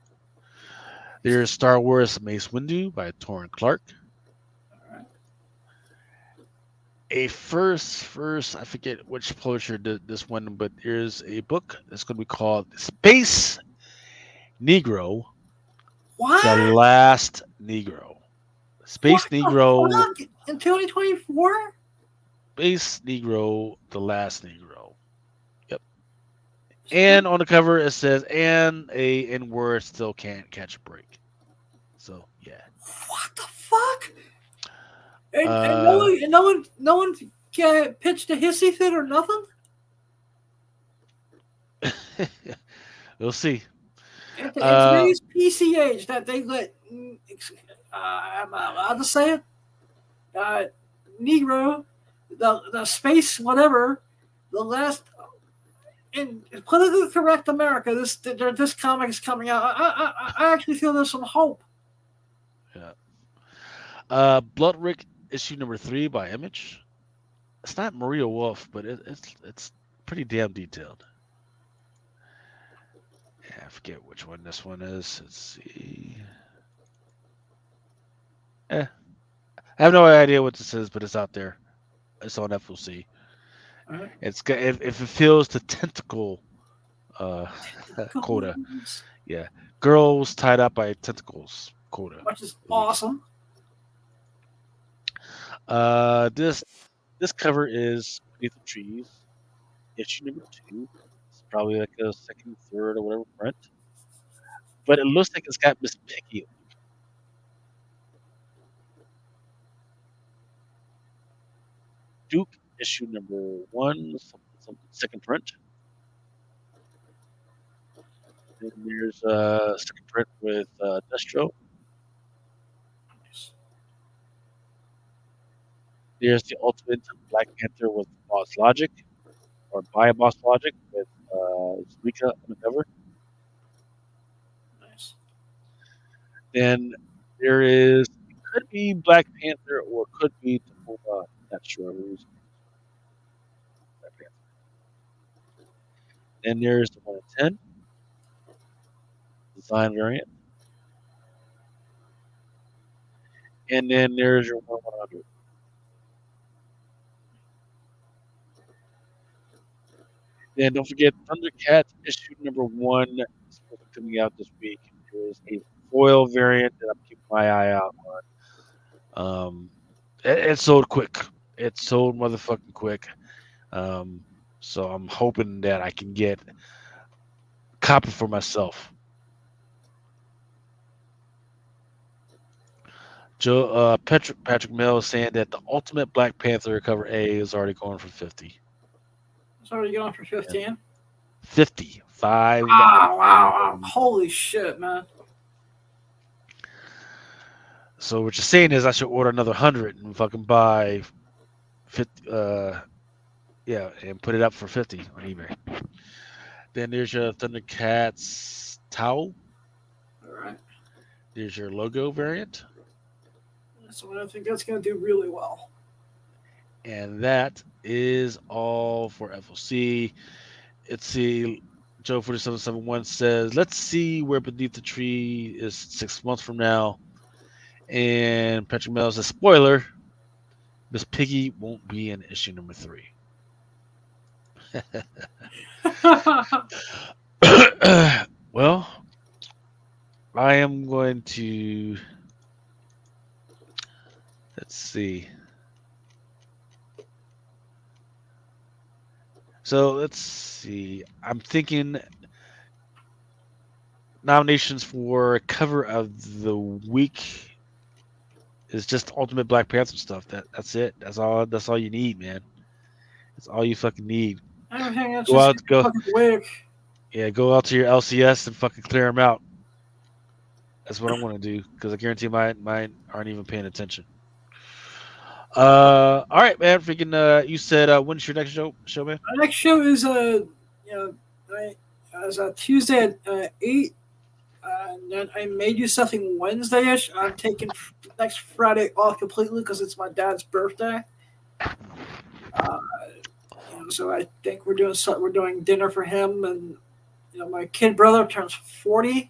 There's Star Wars Mace Windu by Torrin Clark. A first, I forget which publisher did this one, but there's a book that's going to be called Space Negro. What? The Last Negro. Space Negro. In 2024? Space Negro, The Last Negro. Yep. And on the cover it says, and a N-word still can't catch a break. So, yeah. What the fuck? And no one pitched a hissy fit or nothing? We'll see. In today's PCH that they let, I'm allowed to say it, Negro, the space, whatever, the last, in politically correct America, this comic is coming out. I actually feel there's some hope. Yeah. Bloodrick issue number 3 by Image. It's not Maria Wolf, but it's pretty damn detailed. Yeah, I forget which one this one is. Let's see. I have no idea what this is, but it's out there. It's on FOC. Right. It's got if it fills the tentacle quota. Yeah, girls tied up by tentacles quota, which is awesome. This cover is Beneath the Trees, issue number 2. It's probably like a second, third, or whatever print. But it looks like it's got Miss Piggy. Duke, issue number 1, some second print. Then there's a second print with Destro. There's the Ultimate Black Panther with Boss Logic, or by Boss Logic with Zulika on the cover. Nice. Then there is it could be Black Panther or could be Tacoma. Not sure who's Black Panther. Then there's the 1 in 10 design variant, and then there's your 1/100. Then don't forget Thundercats issue number 1 is supposed to be coming out this week. There's a foil variant that I'm keeping my eye out on. It sold quick. It sold motherfucking quick. So I'm hoping that I can get a copy for myself. Patrick Mills saying that the Ultimate Black Panther cover A is already going for 50. It's already going for 15. 50. 5. Wow. Holy shit, man. So what you're saying is I should order another 100 and fucking buy 50. And put it up for 50 on eBay. Then there's your Thundercats towel. All right. There's your logo variant. So I think that's going to do really well. And that is all for FOC. Let's see. Joe 4771 says, let's see where Beneath the Tree is 6 months from now. And Patrick Mello says, spoiler, Miss Piggy won't be in issue number 3. Well, I am going to, let's see. So let's see. I'm thinking nominations for cover of the week is just Ultimate Black Panther stuff. That's it. That's all you need, man. That's all you fucking need. Everything else Go out, go. fucking weird. Yeah, go out to your LCS and fucking clear them out. That's what I'm gonna do because I guarantee mine aren't even paying attention. All right, man. Freaking, you said when's your next show, man? Our next show is Tuesday at 8. And then I may do something Wednesday-ish. I'm taking next Friday off completely because it's my dad's birthday. So I think we're doing dinner for him, and my kid brother turns 40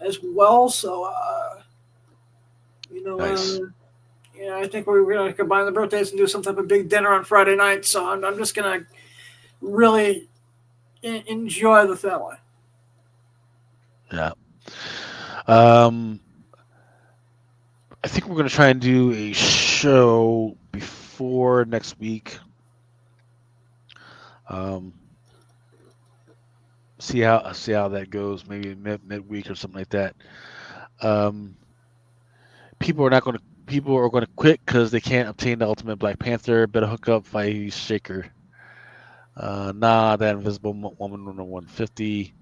as well. So Nice. I think we're gonna combine the birthdays and do some type of big dinner on Friday night. So I'm just gonna really enjoy the family. Yeah. I think we're gonna try and do a show before next week. See how that goes. Maybe midweek or something like that. People are going to quit because they can't obtain the Ultimate Black Panther. Better hook up Faiz Shaker. That Invisible Woman 150.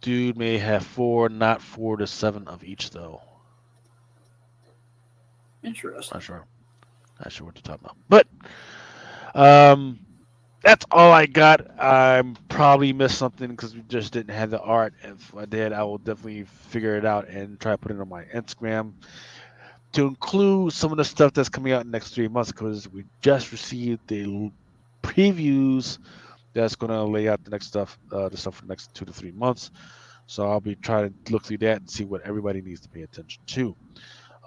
Dude may have 4, not 4 to 7 of each though. Interesting. Not sure what to talk about. But that's all I got. I probably missed something because we just didn't have the art. If I did, I will definitely figure it out and try to put it on my Instagram to include some of the stuff that's coming out in the next 3 months because we just received the previews that's going to lay out the stuff for the next 2 to 3 months. So I'll be trying to look through that and see what everybody needs to pay attention to.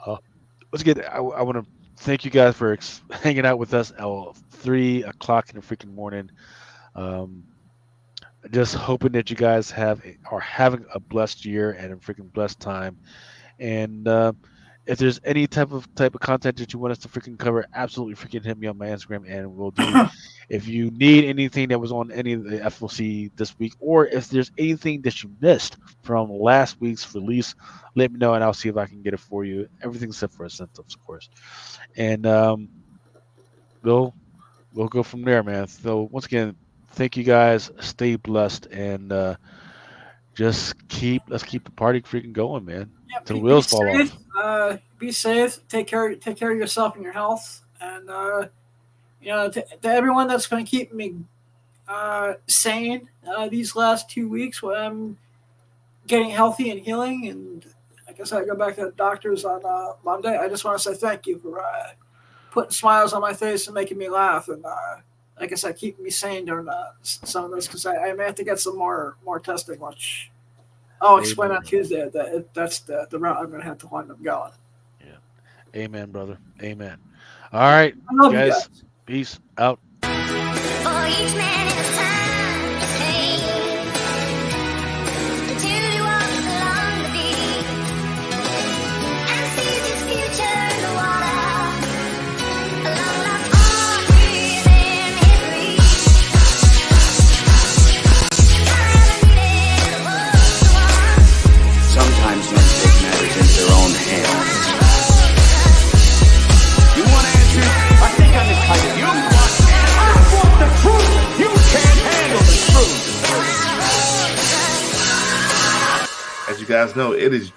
Once again, I want to thank you guys for hanging out with us at 3 o'clock in the freaking morning. Just hoping that you guys are having a blessed year and a freaking blessed time. And if there's any type of content that you want us to freaking cover, absolutely freaking hit me on my Instagram and we'll do. If you need anything that was on any of the FOC this week, or if there's anything that you missed from last week's release, let me know and I'll see if I can get it for you. Everything except for incentives, of course. And we'll go from there, man. So once again, thank you guys. Stay blessed and let's keep the party freaking going, man. Yeah, Till the wheels fall off. be safe. Take care of yourself and your health. And to everyone that's going to keep me sane these last 2 weeks when I'm getting healthy and healing, and I guess I go back to the doctors on Monday. I just want to say thank you for putting smiles on my face and making me laugh, and like I said, keeping me sane during some of this, because I may have to get some more testing, which I'll explain on Tuesday. That's the route I'm going to have to wind up going. Yeah. Amen, brother. Amen. All right, I love you guys. guys. Peace out. For each man in his time to take, until he walks along the beach and sees his future in the water, along the arm within his reach. I never needed a one-to-one. Sometimes men take matters into their own hands. You want answers? I think I'm entitled. You want answers? I want the truth. You can't handle the truth. As you guys know, it is